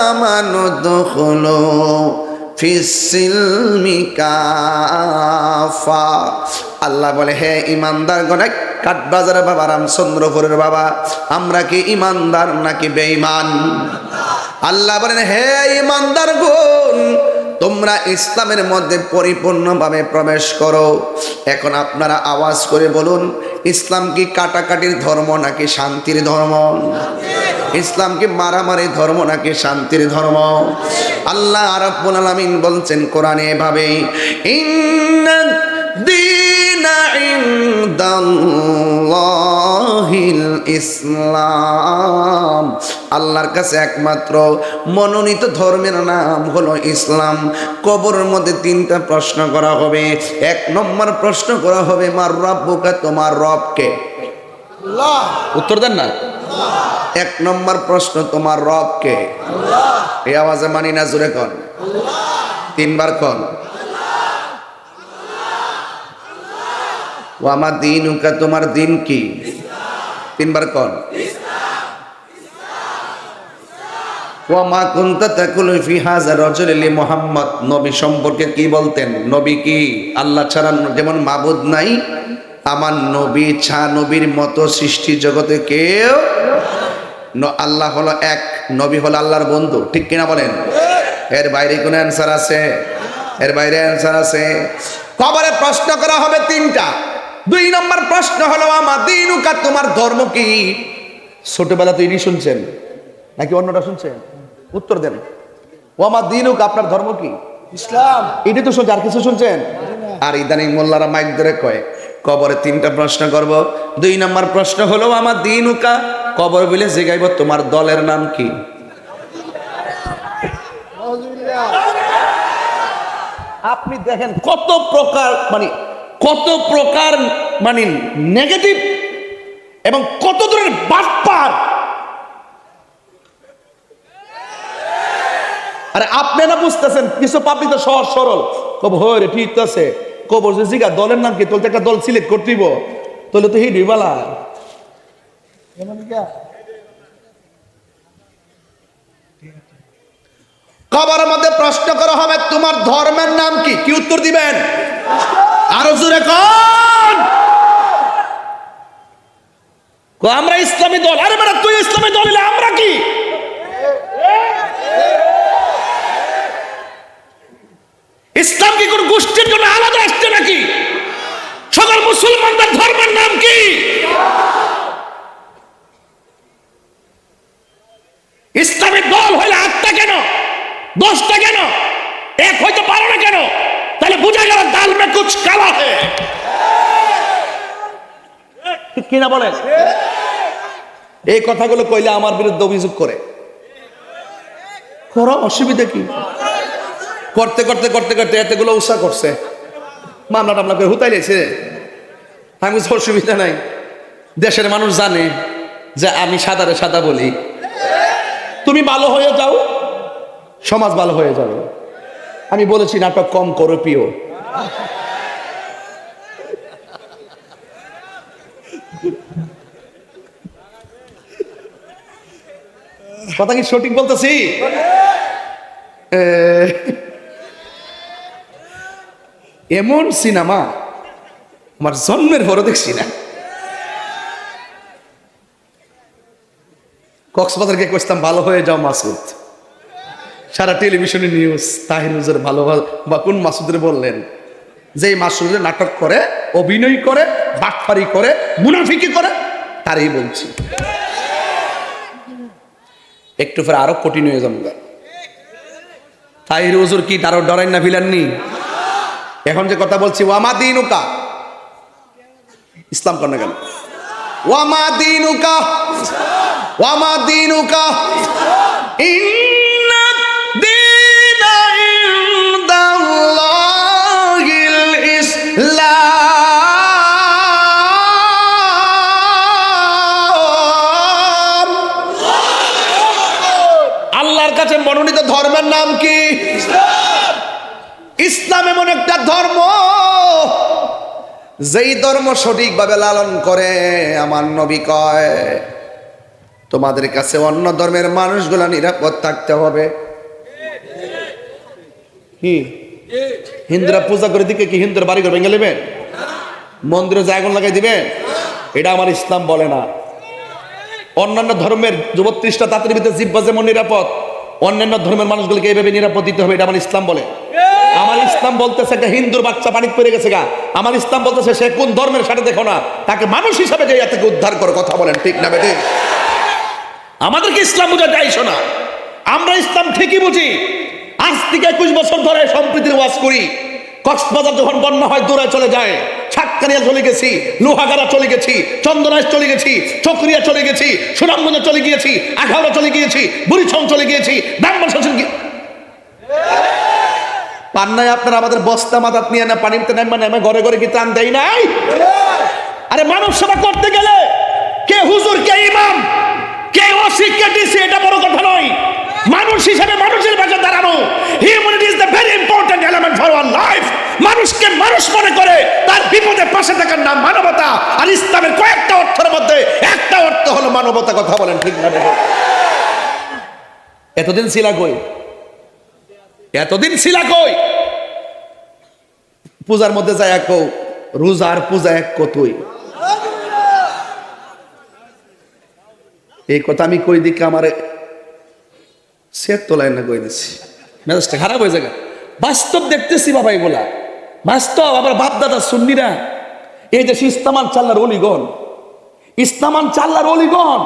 আমানু দুখুলু ফিস-সিলমি কাফা। আল্লাহ বলে, হে ঈমানদারগণ, কাঠবাজারের বাবা, রামচন্দ্রপুরের বাবা, আমরা কি ঈমানদার নাকি বেঈমান? আল্লাহ বলেন, হে ঈমানদারগণ, তোমরা ইসলামের মধ্যে পরিপূর্ণভাবে প্রবেশ করো। এখন আপনারা আওয়াজ করে বলুন, ইসলাম কি কাটাকাটির ধর্ম নাকি শান্তির ধর্ম? ইসলাম কি মারামারি ধর্ম নাকি শান্তির ধর্ম? আল্লাহ রাব্বুল আলামিন বলছেন কোরআনে এভাবে, ইন্নাদ দীনা ইনদাল্লাহিল ইসলাম। আল্লাহর কাছে একমাত্র মনোনীত ধর্মের নাম হলো ইসলাম। কবরের মধ্যে তিনটা প্রশ্ন করা হবে। এক নম্বর প্রশ্ন করা হবে, মার রাব্বুকা, তোমার রব কে? আল্লাহ। উত্তর দেন না। এক নম্বর প্রশ্ন, তোমার রব কে? আল্লাহ। এই আওয়াজে মানি না, জোরে কন, তিনবার কন। ও আমার দীনুকা, তোমার দিন কি? তিনবার কন। ওয়া মা কুনতা তাকুলু ফি হাযা রাজুলি মুহাম্মদ, নবী সম্পর্কে কি বলতেন? নবী কি? আল্লাহ ছাড়া যেমন মাবুদ নাই, আমার নবী ছাড়া নবীর মতো সৃষ্টি জগতে কেউ। আল্লাহ হলো এক, নবী হলো আল্লাহর বন্ধু। ঠিক কিনা বলেন? এর বাইরে কোনো অ্যান্সার আছে? এর বাইরে অ্যান্সার আছে? কবরে প্রশ্ন করা হবে তিনটা। দুই নম্বর প্রশ্ন হলো, আমার দীনুকা, তোমার ধর্ম কি? ছোটবেলা তো ইনি শুনছেন নাকি অন্যটা শুনছেন? উত্তর দেন। ও আমার দীনুকা, আপনার ধর্ম কি? ইসলাম। এটি তো শুনছেন, আর কিছু শুনছেন? আর ইদানিং মোল্লারা মাইক ধরে কয় কবরে তিনটা প্রশ্ন করব। দুই নম্বর প্রশ্ন হলো, আমার দীনুকা, কবর বলে জিগাইব তোমার দলের নাম কি? আপনি দেখেন কত প্রকার মানে নেগেটিভ এবং কত ধরনের বাটপার। আরে আপনি না বুঝতেছেন, কিছু পাবলিক তো সহজ সরল কব, হয় রে ঠিক আছে, কবর যে জিগা দলের নাম কি, তোর একটা দল সিলেক্ট করতেইব, তোলে তো হিডি বালা। কবরের মধ্যে প্রশ্ন করা হবে, তোমার ধর্মের নাম কি? কি উত্তর দিবেন? আরো জোরে কোন? আমরা ইসলামী দল। আরে বেটা, তুই ইসলামী দল হলে আমরা কি? ইসলাম কি কোন গোষ্ঠীর জন্য আলাদা আসছে নাকি? সকল মুসলমানদের ধর্মের নাম কি? ইসলামী দল হইলে 8টা কেন, 10টা কেন, এক হইতে পারো না কেন? তাহলে বুঝা গেল দাল মে কুছ কালা হে। ঠিক কিনা বলেন? এই কথাগুলো কইলে আমার বিরুদ্ধে অভিযোগ করে। করো, অসুবিধা কি? করতে করতে করতে করতে এতগুলো উৎসাহ করছে, মামলা টামলা করে হুতাইলেছে। আমি বলছি অসুবিধা নাই, দেশের মানুষ জানে যে আমি সাদারে সাদা বলি। তুমি ভালো হয়ে যাও, সমাজ ভালো হয়ে যাবে। আমি বলেছি নাটক কম করো প্রিয়। কথা কি সঠিক বলতেছি? এমন সিনেমা আমার জন্মের পরও দেখছি না। কক্সবাজারকে কইতাম ভালো হয়ে যাও মাসুদ, সারা টেলিভিশনে নিউজ। তাহির হুজুর ভালো বা কোন মাসুদের বললেন যে মাসুদের নাটক করে, অভিনয় করে, বাটফারি করে, মুনাফিকি করে, তারই বলছি। একটু পরে আরো কঠিন হয়ে যাবো। তাহির হুজুর কি তারও ডরাই না ভিলাননি? এখন যে কথা বলছি, ওয়ামা দিনুকা, ইসলাম কর না কেন? ওয়ামা দিনুকা, ওয়ামা দিনুকা, ইন্না দীনা ইনদাল্লাহিল ইসলাম। আল্লাহর কাছে মনোনীত ধর্মের নাম কি? ইসলাম এমন একটা ধর্ম, যেই ধর্ম সঠিকভাবে লালন করে আমার নবী কয় তোমাদের কাছে অন্য ধর্মের মানুষগুলা নিরাপদ থাকতে হবে। কি হিন্দুরা পূজা করে দিকে কি হিন্দুর বাড়ি করে ভেঙে নেবেন, মন্দিরে জায়গা লাগাই দিবেন? এটা আমার ইসলাম বলে না। অন্যান্য ধর্মের 32টা তাঁতের ভিতরে জিব্বা যেমন নিরাপদ, অন্যান্য ধর্মের মানুষগুলোকে এইভাবে নিরাপদ দিতে হবে, এটা আমার ইসলাম বলে। আমার ইসলাম বলতেছে একটা হিন্দুর বাচ্চা পানিতে পড়ে গেছে গা, আমার ইসলাম বলতেছে সে কোন ধর্মের সাথে দেখো না, তাকে মানুষ হিসাবে যে থেকে উদ্ধার করো। কথা বলেন ঠিক না বেঠিক? আমাদেরকে ইসলাম বোঝা যায় শোনা, আমরা ইসলাম ঠিকই বুঝি। আজ থেকে 21 বছর ধরে সম্প্রীতির ওয়াজ করি। কক্সবাজার যখন বন্যা হয় দৌড়ায় চলে যায়, সাতকানিয়া চলে গেছি, লোহাগাড়া চলে গেছি, চন্দনাইশ চলে গেছি, চকরিয়া চলে গেছি, সুনামগঞ্জে চলে গিয়েছি, আখাউড়া চলে গিয়েছি, বুড়িছং চলে গিয়েছি, দামবাসন পান্নায় আপনারা আমাদের বস্তা মাথাত নিয়ে না পানিতে নামা নামে ঘরে ঘরে কি ত্রাণ দেয় নাই? আরে মানব সেবা করতে গেলে কে হুজুর, কে ইমাম, কে ওসি, কে ডিসি, এটা বড় কথা নয়। মানুষ হিসেবে মানুষের পাশে দাঁড়ানো, humanity is the very important element for our life. মানুষকে মানুষ মনে করে তার বিপদে পাশে থাকার নাম মানবতা। আর ইসলামের কয়েকটা অর্থের মধ্যে একটা অর্থ হলো মানবতা। কথা বলেন ঠিক না? এতদিন ছিলা কই? এতদিন ছিলা কই? পূজার মধ্যে যায় এক রোজার পূজা এক কতই। এই কথা আমি কই দিকে আমার সেট তোলায় না কই দিছি, মেজাজটা খারাপ হয়ে যায়। বাস্তব দেখতেছি বাবা, এগুলা বাস্তব। আবার বাপ দাদা সুন্নিরা এই দেশে ইসলামান চাল্লার অলিগণ, ইসলামান চাল্লার অলিগণ,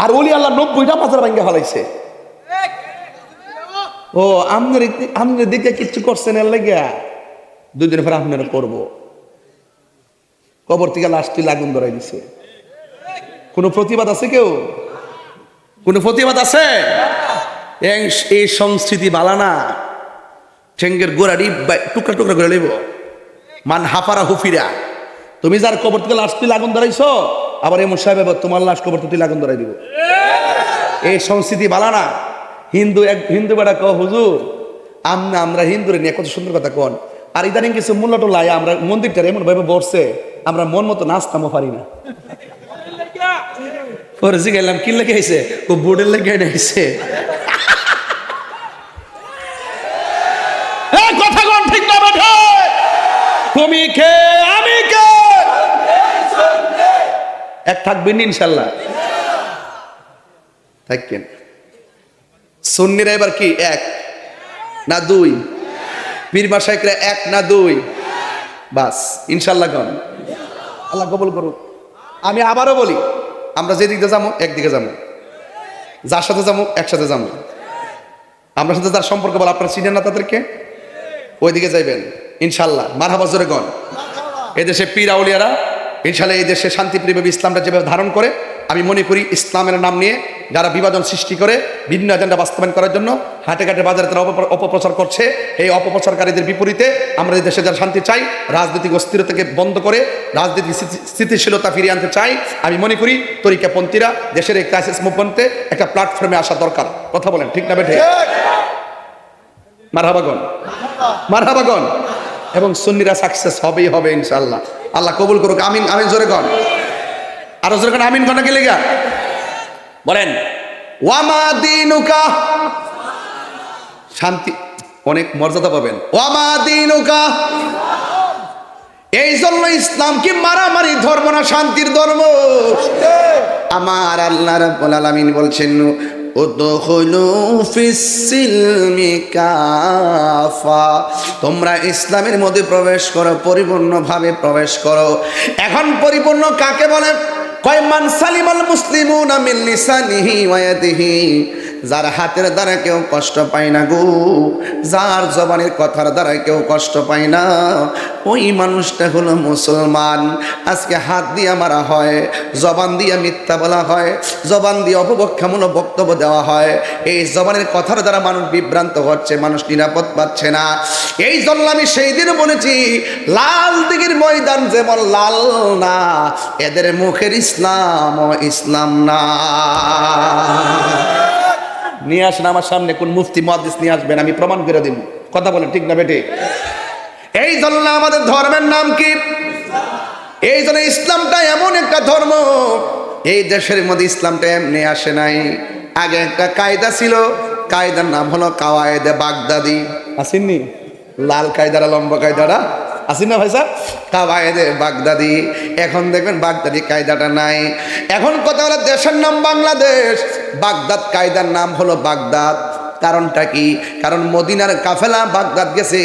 আর অলি আল্লাহ 90টা বাজার ভাঙ্গা ফলাইছে। ও আমনের দিকে কিচ্ছু করছেন এর লাগিয়া 2 দিন পরে আপনারা করবো। কবর থেকে লাশ তুলে আগুন ধরাই দিছে। কোনো প্রতিবাদ আছে? কেউ কোনো প্রতিবাদ আছে? এই সংস্কৃতি বালানা, ঠেঙ্গের গোড়াড়ি টুকরা টুকরা করে লইব। মান হাফারা হুফিরা, তুমি যার কবর থেকে লাশ তুলে আগুন ধরাইছো, আবার এমন সাহেব তোমার লাশ কবর তুলে আগুন ধরাই দিব। এই সংস্কৃতি বালানা। হিন্দু বেড়া কহ হুজুর আমরা হিন্দুরে নিয়ে কত সুন্দর কথা কন, আর ইদানিং কিছু মূল্য লাই আমরা মন্দিরটার এমন ভাবে বসছে আমরা মন মতো নাচতামও পারি না। পরে জিগাইলাম কি লেগে আইছে? ও বোর্ডের লেগে আইছে। কথা কন ঠিক না? তুমি কে আমি কে এক থাকবেন ইনশাল্লাহ। থাকেন। সুন্নিরা এবার কি এক না দুই? পীর মাশায়েখরা এক না দুই? বাস ইনশাল্লাহ কন। আল্লাহ কবুল করুক। আমি আবারও বলি, আমরা যেদিকে যাবো একদিকে যাবো, যার সাথে যাবো একসাথে যাবো। আপনার সাথে যার সম্পর্ক বল আপনার চিনেন না তাদেরকে, ওইদিকে যাইবেন ইনশাল্লাহ। মারহাবা জোরে কন। এদেশে পীর আউলিয়ারা ইনশাল্লাহ এই দেশে শান্তিপ্রিয়ভাবে ইসলামটা যেভাবে ধারণ করে আমি মনে করি ইসলামের নাম নিয়ে যারা বিভাজন সৃষ্টি করে ভিন্ন এজেন্ডা বাস্তবায়ন করার জন্য হাটে ঘাটে বাজারে তারা অপপ্রচার করছে, এই অপপ্রচারকারীদের বিপরীতে আমরা এই দেশে যারা শান্তি চাই, রাজনৈতিক অস্থিরতাকে বন্ধ করে রাজনৈতিক স্থিতিশীলতা ফিরিয়ে আনতে চাই, আমি মনে করি তরিকাপন্থীরা দেশের এই ক্রাইসিস মুভমেন্টে একটা প্ল্যাটফর্মে আসা দরকার। কথা বলেন ঠিক না বেঠে? মারহাবাগন, মারহাবাগন। এবং সুন্নিরা সাকসেস হবেই হবে ইনশাআল্লাহ। আল্লাহ কবুল করুক। আমিন, আমিন জোরে কন, আরো জোরে কন আমিন। কন কি লেগা বলেন ওয়ামা দিনুকা, শান্তি অনেক মর্যাদা পাবেন। ওয়ামা দিনুকা, এই জন্য ইসলাম কি মারামারি ধর্ম না শান্তির ধর্ম? আমার আল্লাহ রাব্বুল আলামিন বলছেন উদখুলু ফিস-সিলমি কাফা, তোমরা ইসলামের মধ্যে প্রবেশ করো, পরিপূর্ণভাবে প্রবেশ করো। এখন পরিপূর্ণ কাকে বলে? কয় মান সালিমাল মুসলিমুনা মিন লিসানিহি ওয়া ইয়াদিহি, যার হাতের দ্বারা কেউ কষ্ট পায় না গো, যার জবানের কথার দ্বারা কেউ কষ্ট পায় না, ওই মানুষটা হলো মুসলমান। আজকে হাত দিয়ে মারা হয়, জবান দিয়ে মিথ্যা বলা হয়, জবান দিয়ে অপব্যাখ্যামূলক বক্তব্য দেওয়া হয়, এই জবানের কথার দ্বারা মানুষ বিভ্রান্ত হচ্ছে, মানুষ নিরাপদ পাচ্ছে না। এই জন্য আমি সেই দিন বলেছি লাল দিঘির ময়দান যেমন লাল না, এদের মুখের ইসলাম ও ইসলাম না। নিয়ে আসেন আমার সামনে কোন মুফতি মুহাদ্দিস নিয়ে আসবেন, আমি প্রমাণ করে দিব। কথা বলেন ঠিক না বেটে? এই জন্য আমাদের ধর্মের নাম কি? এই জন্য ইসলামটা এমন একটা ধর্ম, এই দেশের মধ্যে ইসলামটা এমনি আসে নাই। আগে একটা কায়দা ছিল, কায়দার নাম হলো কাওয়ায়েদে বাগদাদি। আসেননি? লাল কায়দারা, লম্বা কায়দারা আসেন না ভাই স্যার? কাওয়ায়েদে বাগদাদি। এখন দেখবেন বাগদাদি কায়দাটা নাই। এখন কথা হলো দেশের নাম বাংলাদেশ, বাগদাদ কায়দার নাম হলো বাগদাদ। কারণটা কি? কারণ মদিনার কাফেলা বাগদাদ গেছে,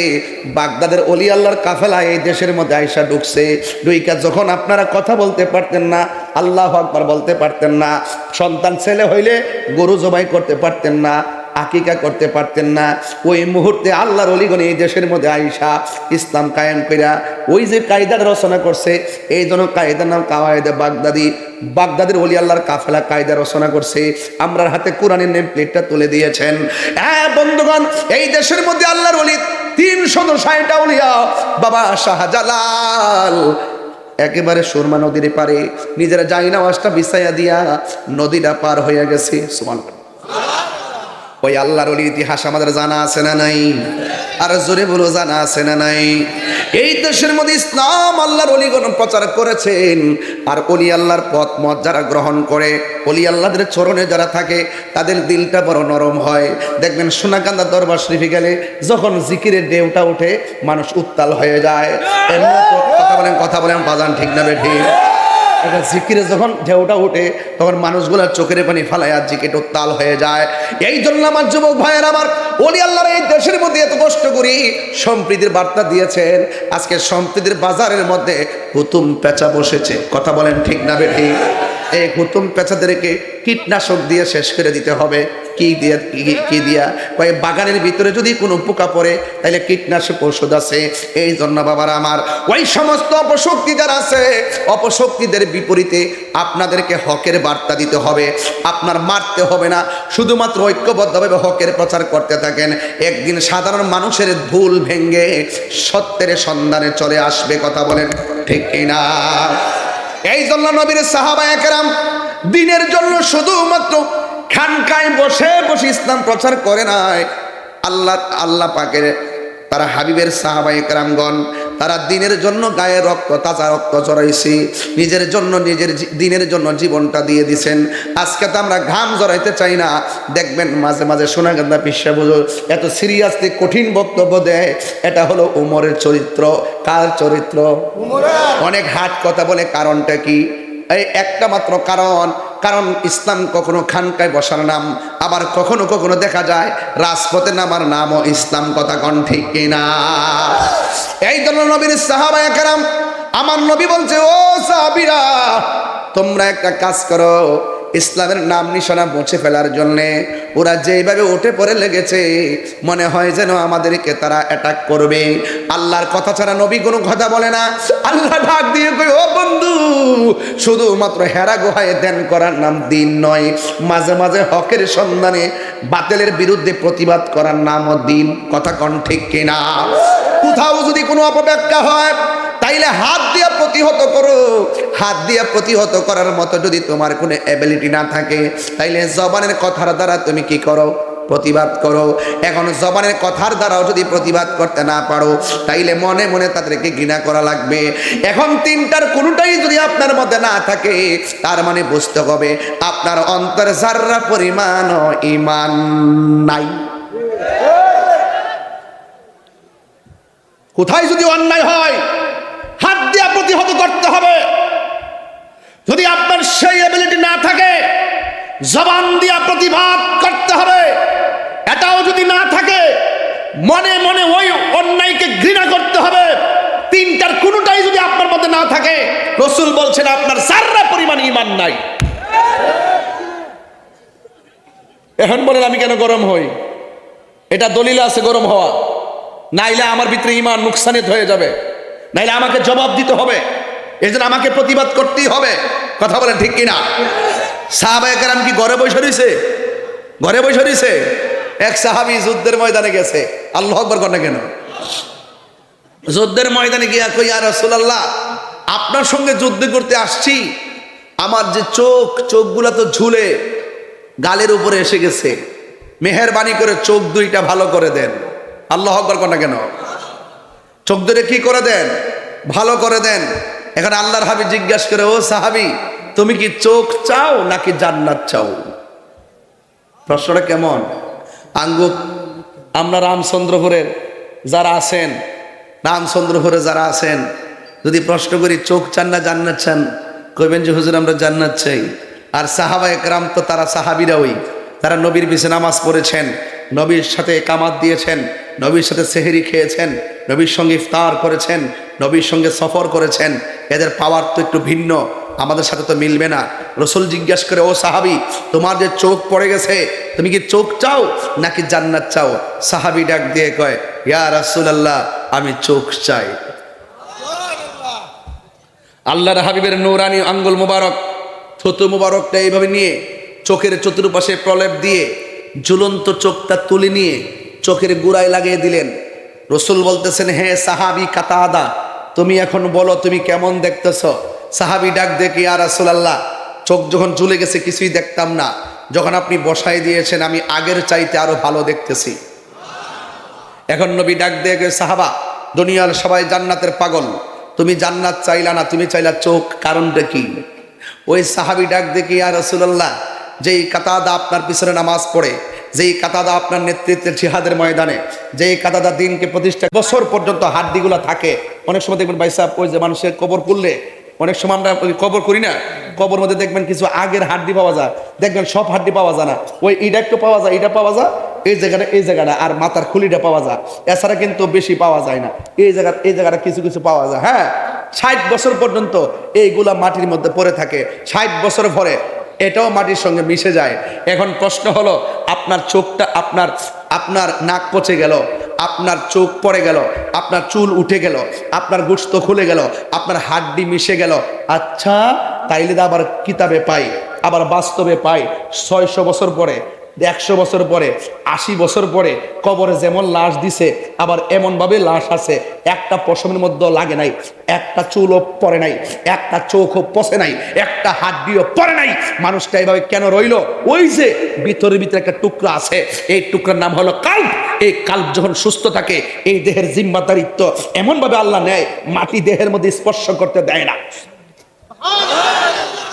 বাগদাদের অলি আল্লাহর কাফেলা এই দেশের মধ্যে আইসা ঢুকছে। ঢুইকা যখন আপনারা কথা বলতে পারতেন না, আল্লাহু আকবার বলতে পারতেন না, সন্তান ছেলে হইলে গরু জবাই করতে পারতেন না, আকিকা করতে পারতেন না, ওই মুহূর্তে আল্লাহর অলিগণ এই দেশের মধ্যে আইসা ইসলাম কায়েম কইরা ওই যে কায়দা রচনা করছে, এই জন্য কায়দার নাম কাওয়ায়েদে বাগদাদি। বাগদাদের ওলি আল্লাহর কাফেলা কায়দা রচনা করছে, আমরার হাতে কোরআনের নেম প্লেটটা তুলে দিয়েছেন। হ্যাঁ বন্ধুগণ, এই দেশের মধ্যে আল্লাহর ওলি 360 আউলিয়া। বাবা শাহজালাল একেবারে সুরমা নদীর পারে নিজের জায়নামাজটা বিছাইয়া দিয়া নদীটা পার হয়ে গেছে। সুবহানাল্লাহ। ওই আল্লাহর ওলির ইতিহাস আমাদের জানা আছে না নাই? আর জোরে বলো জানা আছে না নাই? এই দেশের মধ্যে ইসলাম আল্লাহর ওলিগণ প্রচার করেছেন। আর ওলি আল্লাহর পথ মত যারা গ্রহণ করে, ওলি আল্লাহদের চরণে যারা থাকে, তাদের দিলটা বড় নরম হয়। দেখবেন সোনাকান্দা দরবার শরীফে গেলে যখন জিকিরের ঢেউটা ওঠে, মানুষ উত্তাল হয়ে যায়। কথা বলেন বাজান ঠিক না বেঠিক? এটা জিকিরে যখন ঢেউটা ওঠে, তখন মানুষগুলোর চোখের পানি ফালায় আর জিকির উত্তাল হয়ে যায়। এই জন্য আমার যুবক ভাইয়ের, আমার ওলি আল্লাহর এই দেশের মধ্যে এত কষ্ট করি সম্প্রীতির বার্তা দিয়েছেন। আজকে সম্প্রীতির বাজারের মধ্যে হুতুম পেঁচা বসেছে। কথা বলেন ঠিক না বেঠিক? এই হুতুম পেঁচাদেরকে কীটনাশক দিয়ে শেষ করে দিতে হবে। কি দিয়া কয় বাগানের ভিতরে যদি কোনো পোকা পড়ে তাহলে কীটনাশক ওষুধ আছে। এই জন্য বাবার আমার, ওই সমস্ত অপশক্তি যারা আছে, অপশক্তিদের বিপরীতে আপনাদেরকে হকের বার্তা দিতে হবে। আপনার মারতে হবে না, শুধুমাত্র ঐক্যবদ্ধভাবে হকের প্রচার করতে থাকেন। একদিন সাধারণ মানুষের ভুল ভেঙ্গে সত্যের সন্ধানে চলে আসবে। কথা বলেন ঠিক কিনা? এই জন্য নবীর সাহাবায়ে কেরাম দিনের জন্য শুধুমাত্র খানকায় বসে বসে ইসলাম প্রচার করে নাই। আল্লাহ পাকের তারা হাবিবের সাহাবায়ে কেরামগণ তারা দিনের জন্য গায়ে রক্ত, তাজা রক্ত জড়াইছে, নিজের জন্য, নিজের দিনের জন্য জীবনটা দিয়ে দিছেন। আজকে তো আমরা ঘাম জড়াইতে চাই না। দেখবেন মাঝে মাঝে সোনাগান্দা পিসা হুজুর এত সিরিয়াসলি কঠিন বক্তব্য দেয়, এটা হলো উমরের চরিত্র। কার চরিত্র? অনেক হাট কথা বলে। কারণটা কি? এই একটা মাত্র কারণ ইসলাম কখনো খানকায় বসার নাম, আবার কখনো কখনো দেখা যায় রাজপথে নামার নামও ইসলাম। কথা কন ঠিক কিনা? এই জন্য নবীর সাহাবায়ে কেরাম, আমার নবী বলছে, ও সাহাবীরা তোমরা একটা কাজ করো, ইসলামের নাম নিশানা মুছে ফেলার জন্যে ওরা যেইভাবে উঠে পড়ে লেগেছে, মনে হয় যেন আমাদেরকে তারা অ্যাটাক করবে। আল্লাহর কথা ছাড়া নবী কোনো কথা বলে না। আল্লাহ ডাক দিয়ে কই, ও বন্ধু, শুধুমাত্র হেরা গুহায় ধ্যান করার নাম দিন নয়, মাঝে মাঝে হকের সন্ধানে বাতিলের বিরুদ্ধে প্রতিবাদ করার নামও দিন। কথা কোন ঠিক কিনা? কোথাও যদি কোনো অপব্যাখ্যা হয় তাইলে হাত দিয়ে প্রতিহত করো। হাত দিয়ে প্রতিহত করার মতো যদি তোমার কোনো অ্যাবিলিটি না থাকে, তাইলে জবানের কথার দ্বারা তুমি কি করো? প্রতিবাদ করো। এখন জবানের কথার দ্বারাও যদি প্রতিবাদ করতে না পারো, তাইলে মনে মনে তাদেরকে ঘৃণা করা লাগবে। এখন তিনটার কোনোটাই যদি আপনার মধ্যে না থাকে, তার মানে বুঝতে হবে আপনার অন্তর যাররা পরিমাণ ঈমান নাই। কোথায় যদি অন্যায় হয়, হাত দিয়ে প্রতিহত করতে হবে। যদি আপনার সেই এবিলিটি না থাকে, জবান দিয়ে প্রতিবাদ করতে হবে। এটাও যদি না থাকে, মনে মনে ওই অন্যায়কে ঘৃণা করতে হবে। তিনটার কোনোটাই যদি আপনার মধ্যে না থাকে, রাসূল বলছেন আপনার যাররা পরিমাণ ঈমান নাই। এখন বলেন আমি কেন গরম হই? এটা দলিল আছে গরম হওয়া, নাইলে আমার ভিতরে ঈমান নুকসানিত হয়ে যাবে, নাইলে আমাকে জবাব দিতে হবে, এজন্য আমাকে প্রতিবাদ করতেই হবে। কথা বলেন ঠিক কিনা? সাহাবায়ে কেরাম কি ঘরে বসে রইছে? ঘরে বসে রইছে? এক সাহাবী যুদ্ধের ময়দানে গেছে। আল্লাহু আকবার করেন কেন? যুদ্ধের ময়দানে গিয়া কই, ইয়া রাসূলুল্লাহ, আপনার সঙ্গে যুদ্ধ করতে আসছি, আমার যে চোখগুলা তো ঝুলে গালের উপরে এসে গেছে, মেহেরবানি করে চোখ দুইটা ভালো করে দেন। আল্লাহু আকবার করেন কেন? চোখ দুটো কি করে দেন? ভালো করে দেন। এখন আল্লাহর হাবিব জিজ্ঞাসা করে, ও সাহাবী, তুমি কি চোখ চাও নাকি জান্নাত চাও? প্রশ্নটা কেমন? আমরা রামচন্দ্রপুরের যারা আছেন, রামচন্দ্রপুরে যারা আছেন, যদি প্রশ্ন করি চোখ চান না জান্নাত চান, কইবেন যে হুজুর আমরা জান্নাত চাই। আর সাহাবায়ে কেরাম তো তারা সাহাবীরা, ওই তারা নবীর পিছে নামাজ পড়েছেন, নবীর সাথে কামাত দিয়েছেন, নবীর সাথে সেহরি খেয়েছেন, নবীর সঙ্গে ইফতার করেছেন, নবীর সঙ্গে সফর করেছেন। এদের পাওয়ার তো একটু ভিন্ন, আমাদের সাথে তো মিলবে না। রাসূল জিজ্ঞাসা করে, ও সাহাবী, তোমার যে চোখ পড়ে গেছে, তুমি কি চোখ চাও নাকি জান্নাত চাও? সাহাবী ডাক দিয়ে কয়, ইয়া রাসূলুল্লাহ, আমি চোখ চাই। আল্লাহর হাবিবের নূরানি আঙ্গুল মুবারক, থুতু মুবারকটা এইভাবে নিয়ে চোখের চতুর্পাশে প্রলেপ দিয়ে ঝুলন্ত চোখটা তুলে নিয়ে চোখের গোড়ায় লাগিয়ে দিলেন। রাসূল বলতেছেন, হে সাহাবী কাতাদা, তুমি এখন বলো তুমি কেমন দেখতেছ? সাহাবী ডাক দেখে, ইয়া রাসূলুল্লাহ, চোখ যখন ঝুলে গেছে কিছুই দেখতাম না, যখন আপনি বসাই দিয়েছেন আমি আগের চাইতে আরো ভালো দেখতেছি। এখন নবী ডাক দেখে, সাহাবা, দুনিয়ার সবাই জান্নাতের পাগল, তুমি জান্নাত চাইলা না, তুমি চাইলা চোখ, কারণটা কি? ওই সাহাবী ডাক দেখে, ইয়া রাসূলুল্লাহ, যেই কাতাদা আপনার পিছনে নামাজ পড়ে, যেই কাতাদা আপনার নেতৃত্বে জিহাদের ময়দানে, যেই কাতাদা দিনকে প্রতিষ্ঠা বছর পর্যন্ত হাড্ডিগুলো থাকে। অনেক সময় দেখবেন ভাই সাহেব, ওই যে মানুষের কবর করলে অনেক সময় আমরা কবর করি না, কবর মধ্যে দেখবেন কিছু আগের হাড্ডি পাওয়া যায়, দেখবেন সব হাড্ডি পাওয়া যায় না, ওই ইটা একটু পাওয়া যায়, এটা পাওয়া যায়, এই জায়গাটা আর মাথার খুলিটা পাওয়া যায়, এছাড়া কিন্তু বেশি পাওয়া যায় না। এই জায়গাটা কিছু কিছু পাওয়া যায়। হ্যাঁ, 60 বছর পর্যন্ত এইগুলা মাটির মধ্যে পড়ে থাকে। 60 বছর পরে এটাও মাটির সঙ্গে মিশে যায়। এখন প্রশ্ন হলো, আপনার চোখটা, আপনার নাক পচে গেল, আপনার চোখ পড়ে গেল, আপনার চুল উঠে গেল, আপনার গোশত খুলে গেল, আপনার হাড্ডি মিশে গেল, আচ্ছা তাইলে আবার কিতাবে পাই, আবার বাস্তবে পাই 600 বছর পরে, 100 বছর পরে, 80 বছর পরে কবরে যেমন লাশ দিছে, আবার এমনভাবে লাশ আছে একটা পশমের মধ্যে লাগে নাই, একটা চুলও পড়ে নাই, একটা চোখও পচে নাই, একটা হাড্ডিও পড়ে নাই। মানুষটা এইভাবে কেন রইল? ওই যে ভিতরে একটা টুকরা আছে, এই টুকরার নাম হলো কাল্ব। এই কাল্ব যখন সুস্থ থাকে, এই দেহের জিম্মাদারিত্ব এমনভাবে আল্লাহ নেয়, মাটি দেহের মধ্যে স্পর্শ করতে দেয় না।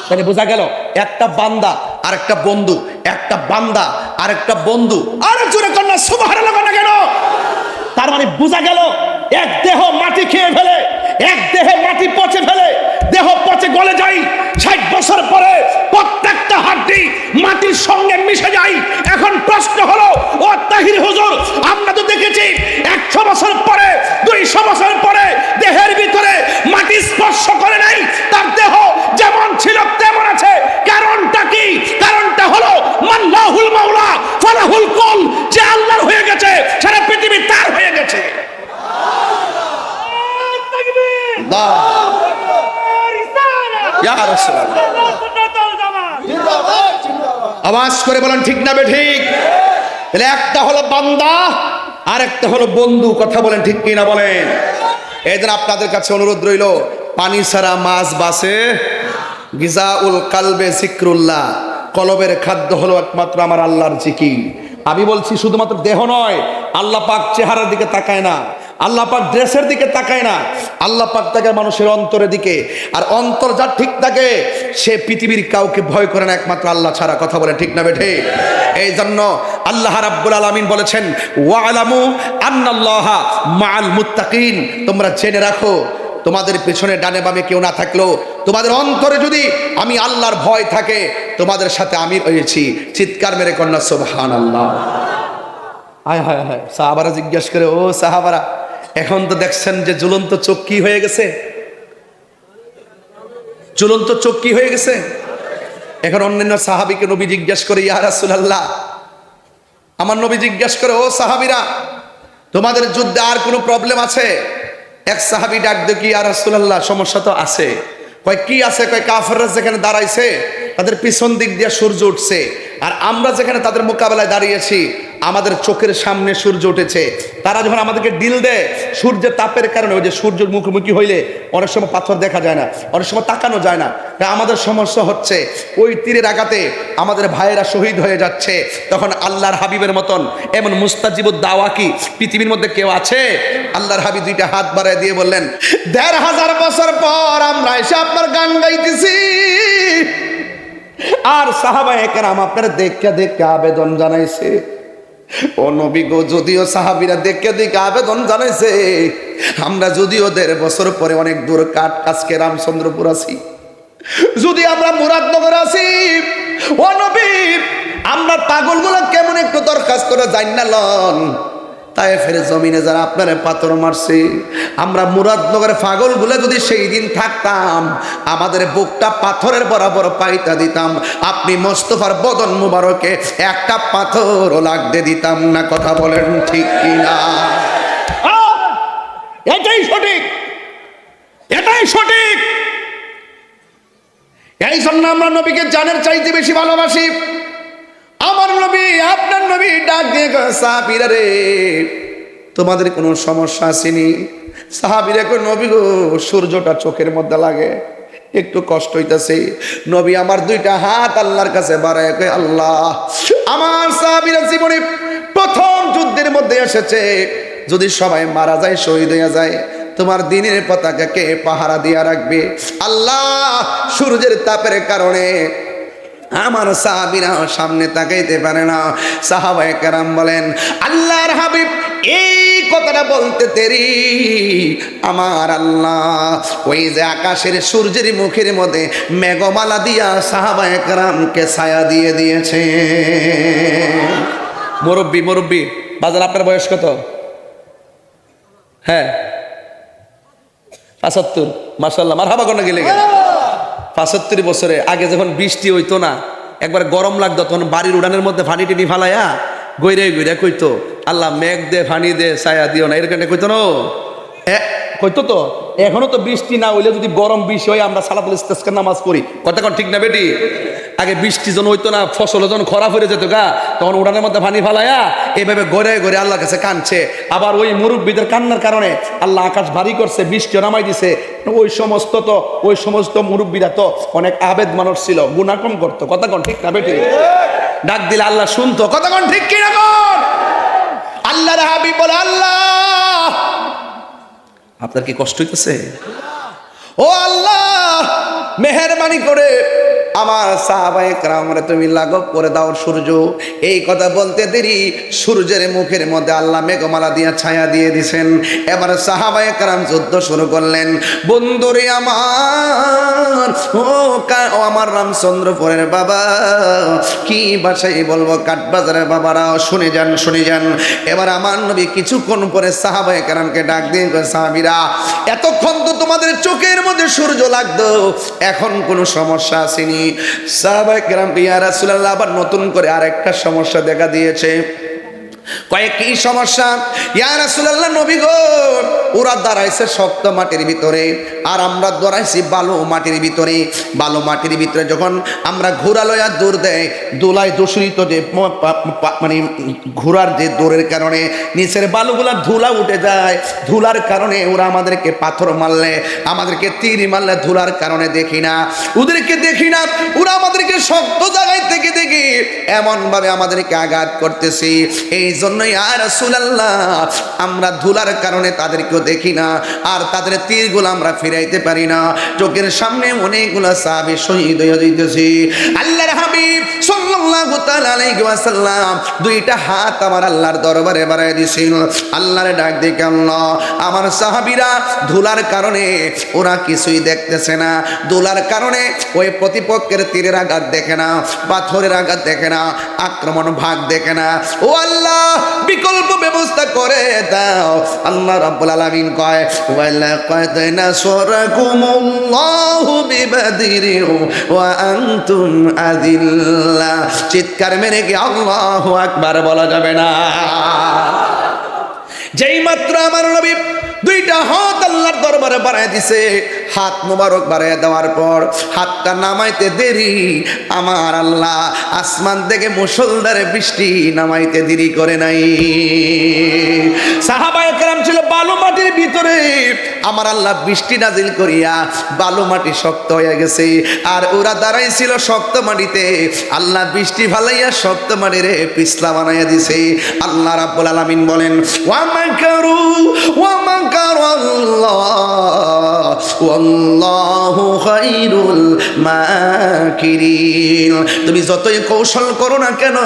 তাহলে বোঝা গেল, একটা বান্দা আর একটা বন্ধু, একটা বান্দা আর একটা বন্ধু। আরে জোরে কন্যা সুবহানাল্লাহ না কেন? তার মানে বোঝা গেল, এক দেহ মাটি খেয়ে ফেলে, এক দেহে মাটি পচে ফেলে, দেহ পচে গলে যায়, 60 বছর পরে প্রত্যেকটা হাড্ডি মাটির সঙ্গে মিশে যায়। এখন প্রশ্ন হলো, ও তাহির হুজুর, আমরা তো দেখেছি 100 বছর পরে, 200 বছর পরে দেহের ভিতরে মাটি স্পর্শ করে নাই, তার দেহ যেমন ছিল তেমন আছে, কারণটা কি? জিন্দাবাদ জিন্দাবাদ আওয়াজ করে বলেন ঠিক না বে ঠিক? তাহলে একটা হলো বান্দা আর একটা হলো বন্ধু, কথা বলেন ঠিক কিনা বলেন? এই জন্য আপনাদের কাছে অনুরোধ রইল, পানি ছাড়া মাছ বাসে, গিজাউল কালবে জিক্রুল্লাহ, কলবের খাদ্য হলো একমাত্র আমার আল্লাহর জিকির। আমি বলছি শুধুমাত্র দেহ নয়, আল্লাহ পাক চেহারার দিকে তাকায় না, আল্লাহ পাক ড্রেসের দিকে তাকায় না, আল্লাহ পাক তাকায় মানুষের অন্তরের দিকে। আর অন্তর যার ঠিক থাকে সে পৃথিবীর কাউকে ভয় করে না একমাত্র আল্লাহ ছাড়া, কথা বলে ঠিক না বেঠে? এই জন্য আল্লাহ রাব্বুল আলামিন বলেছেন ওয়ালামু আন্নাল্লাহা মাআল মুত্তাকিন, তোমরা জেনে রাখো তোমাদের পেছনে ডানে বামে কেউ না থাকলেও তোমাদের অন্তরে যদি আমি আল্লাহর ভয় থাকে, তোমাদের সাথে আমি রয়েছি। চিৎকার মেরে কন্যা সুবহানাল্লাহ। হায় হায় হায়, সাহাবারা জিজ্ঞেস করে, ও সাহাবারা, এখন তো দেখছেন যে ঝুলন্ত চোখ কি হয়ে গেছে? ঝুলন্ত চোখ কি হয়ে গেছে? এখন অন্যান্য সাহাবীকে নবী জিজ্ঞেস করে, ইয়া রাসূলুল্লাহ, আমার নবী জিজ্ঞেস করে, ও সাহাবীরা, তোমাদের যুদ্ধে আর কোনো প্রবলেম আছে? এক সাহাবী ডাক দিয়ে, কি ইয়া রাসূলুল্লাহ, সমস্যা তো আছে। কয় কি আছে? কয় কাফেররা যেখানে দাঁড়াইছে তাদের পিছন দিক দিয়ে সূর্য উঠছে, আর আমরা যেখানে তাদের মোকাবেলায় দাঁড়িয়েছি আমাদের চোখের সামনে সূর্য উঠেছে। তারা যখন আমাদেরকে ডিল দেয় সূর্যের তাপের কারণে, ওই যে সূর্যের মুখোমুখি হইলে অনেক সময় পাথর দেখা যায় না, অনেক সময় তাকানো যায় না, তাই আমাদের সমস্যা হচ্ছে ওই তীরের আঘাতে আমাদের ভাইয়েরা শহীদ হয়ে যাচ্ছে। তখন আল্লাহর হাবিবের মতন এমন মুস্তাজিবুদ দাওয়া কি পৃথিবীর মধ্যে কেউ আছে? আল্লাহর হাবিব দুইটা হাত বাড়ায় দিয়ে বললেন, ১৫০০ বছর পর আমরা এসে আপনার গান গাইতেছি, আর সাহাবায়ে কেরাম আপনার দেখে দেখে আবেদন জানাইছে। ও নবী গো, যদিও সাহাবীরা দেখে দেখে আবেদন জানাইছে, আমরা যদিও ১৫০ বছর পরে অনেক দূর কাট আজকে রামচন্দ্রপুর আছি, যদি আমরা মুরাদনগর আছি, ও নবী আমরা পাগলগুলো কেমন একটু দরখাস্ত করে যাই না লন, তায়েফের জমিনে যারা আপনারা পাথর মারছে, আমরা মুরাদনগরের পাগলগুলো যদি সেই দিন থাকতাম আমাদের বুকটা পাথরের বরাবর পাইতা দিতাম, আপনি মোস্তফার বদন মুবারকে একটা পাথরও লাগতে দিতাম না, কথা বলেন ঠিক কিনা? এটাই সঠিক, এটাই সঠিক। এই জন্য আমরা নবীকে জানের চাইতে বেশি ভালোবাসি। আমার নবী, আপনার নবী ডাক দিয়ে কয়, সাহাবীরা রে, তোমাদের কোনো সমস্যা আসেনি? সাহাবীরা কয়, নবী গো, সূর্যটা চোখের মধ্যে লাগে, একটু কষ্ট হইতাছে। নবী আমার দুইটা হাত আল্লাহর কাছে বাড়ায় কয়, আল্লাহ, আমার সাহাবীরা জীবনে প্রথম যুদ্ধের মধ্যে এসেছে, যদি সবাই মারা যায়, শহীদ হয়ে যায়, তোমার দ্বীনের পতাকাকে পাহারা দিয়া রাখবে। আল্লাহ, সূর্যের তাপের কারণে আমার সাহাবীরা সামনে তাকাইতে পারে না। সাহাবায়ে কেরাম বলেন, আল্লাহর হাবিব এই কথাটা বলতে দেরি, আমার আল্লাহ ওই যে আকাশের সূর্যের মুখের মধ্যে মেঘমালা দিয়া সাহাবায়ে কেরামকে ছায়া দিয়ে দিয়েছে। মুরব্বী বাজার, আপনার বয়স কত? হ্যাঁ, ৭৫। মাশাআল্লাহ, মারহাবা কোন গেলে গেলে ৭৫ বছরে। আগে যখন বৃষ্টি হইতো না, একবার গরম লাগতো, তখন বাড়ির উড়ানের মধ্যে ফানি টিনি ফালাইয়া গৈরে গৈরে কইতো, আল্লাহ মেঘ দে, ফানি দে, ছায়া দিও না, এরকম কইতো না, কইতো তো। এখনো তো বৃষ্টি না হইলে যদি গরম বেশি হয় আমরা সালাতুল ইস্তিসকার নামাজ পড়ি, কথা কোন ঠিক না বেটি? আগে বৃষ্টি যখন হইতো না, ফসল যখন খরা হয়ে যেত গা, তখন উড়ানের মধ্যে পানি ফালাইয়া এইভাবে গড়ে গড়ে আল্লাহর কাছে কাঁদছে। আবার ওই মুরব্বীদের কান্নার কারণে আল্লাহ আকাশ ভারী করছে, বৃষ্টি নামাই দিছে। ওই সমস্ত মুরব্বীরা তো অনেক আবেদ মানুষ ছিল, গুনাহ কম করতো, কথা কোন ঠিক না বেটি? ডাক দিলে আল্লাহ শুনতো, কথা কোন ঠিক কি না কোন? আল্লাহর হাবিব বলে, আল্লাহ, আপনার কি কষ্ট হইতেছে? ও আল্লাহ, মেহেরবানি করে আমার সাহাবায়ে কেরামরে তুমি লাঘব করে দাও সূর্য। এই কথা বলতে দেরি, সূর্যের মুখের মধ্যে আল্লাহ মেঘমালা দিয়া ছায়া দিয়ে দিছেন। এবার সাহাবায়ে কেরাম যুদ্ধ শুরু করলেন। বন্ধুরে আমার, ও আমার রামচন্দ্রপুরের বাবা, কি ভাষায় বলবো, কাঠবাজারের বাবারাও শুনে যান। এবার আমার নবী কিছুক্ষণ পরে সাহাবায়ে কেরামকে ডাক দিয়ে, সাহাবীরা, এতক্ষণ তো তোমাদের চোখের মধ্যে সূর্য লাগতো, এখন কোনো সমস্যা আসেনি? সাহাবায়ে কেরাম, ইয়া রাসূলুল্লাহ, আবার নতুন করে আরেকটা সমস্যা দেখা দিয়েছে। কয়েক কি সমস্যা? ইয়া রাসূলুল্লাহ, নবী গো, ওরা দাঁড়াইছে শক্ত মাটির ভিতরে আর আমরা দাঁড়াইছি বালু মাটির ভিতরে। বালু মাটির ভিতরে যখন আমরা ঘোড়া লইয়া দৌড় দেয়, দোলায় দূষিত যে মানে ঘোড়ার যে দৌড়ের কারণে নিচের বালুগুলা ধুলা উঠে যায়। ধুলার কারণে ওরা আমাদেরকে পাথর মারলে, আমাদেরকে তীর মারলে ধুলার কারণে দেখি না, ওদেরকে দেখি না। ওরা আমাদেরকে শক্ত জায়গায় থেকে দেখি এমন ভাবে আমাদেরকে আঘাত করতেছি। এই জন্য ইয়া রাসূলুল্লাহ, আমরা ধুলার কারণে তাদেরকেও দেখি না আর তাদের তীরগুলো আমরা ফিরাইতে পারি না। চোখের সামনে অনেকগুলো সাহাবী শহীদ হয়ে যাইতেছে। আল্লাহর হাবিব সাল্লাল্লাহু তাআলা আলাইহি ওয়াসাল্লাম দুইটা হাত আমার আল্লাহর দরবারে বাড়ায় দিয়েছিল। আল্লাহরে ডাক দিয়ে, আল্লাহ, আমার সাহাবীরা ধুলার কারণে ওরা কিছুই দেখতেছে না, ধুলার কারণে ওই প্রতিপক্ষের তীরের আঘাত দেখে না, পাথরের আঘাত দেখে না, আক্রমণ ভাগ দেখে না। ও আল্লাহ, বিকল্প ব্যবস্থা করে দাও। আল্লাহ রাব্বুল আলামিন কয়, ওয়ালাকাদ নাসরাকুমুল্লাহু বিবাদরিন ওয়া আনতুম আযিল্লা। চিৎকার মেরে কি আল্লাহু আকবার বলা যাবে না? যেই মাত্র আমার নবী দুইটা হাত আল্লাহর দরবারে বাড়ায় দিছে, হাত মোবারক বাড়ায় দেওয়ার পর হাতটা নামাইতে দেরি, আমার আল্লাহ আসমান থেকে মুষলধারে বৃষ্টি নামাইতে দেরি করে নাই। সাহাবায়ে কেরাম ছিল বালু মাটির ভিতরে, আমার আল্লাহ বৃষ্টি নাজিল করিয়া বালু মাটি শক্ত হয়ে গেছে আর ওরা দাঁড়াইছিল শক্ত মাটিতে। আল্লাহ বৃষ্টি ফালাইয়া শক্ত মাটিরে পিছলা বানাইয়া দিছে। আল্লাহ রাব্বুল আলামিন বলেন, ওয়া মাকারু ওয়া ওয়াল্লাহু খায়রুল মাকিরিন। তুমি যতই কৌশল করো না কেন,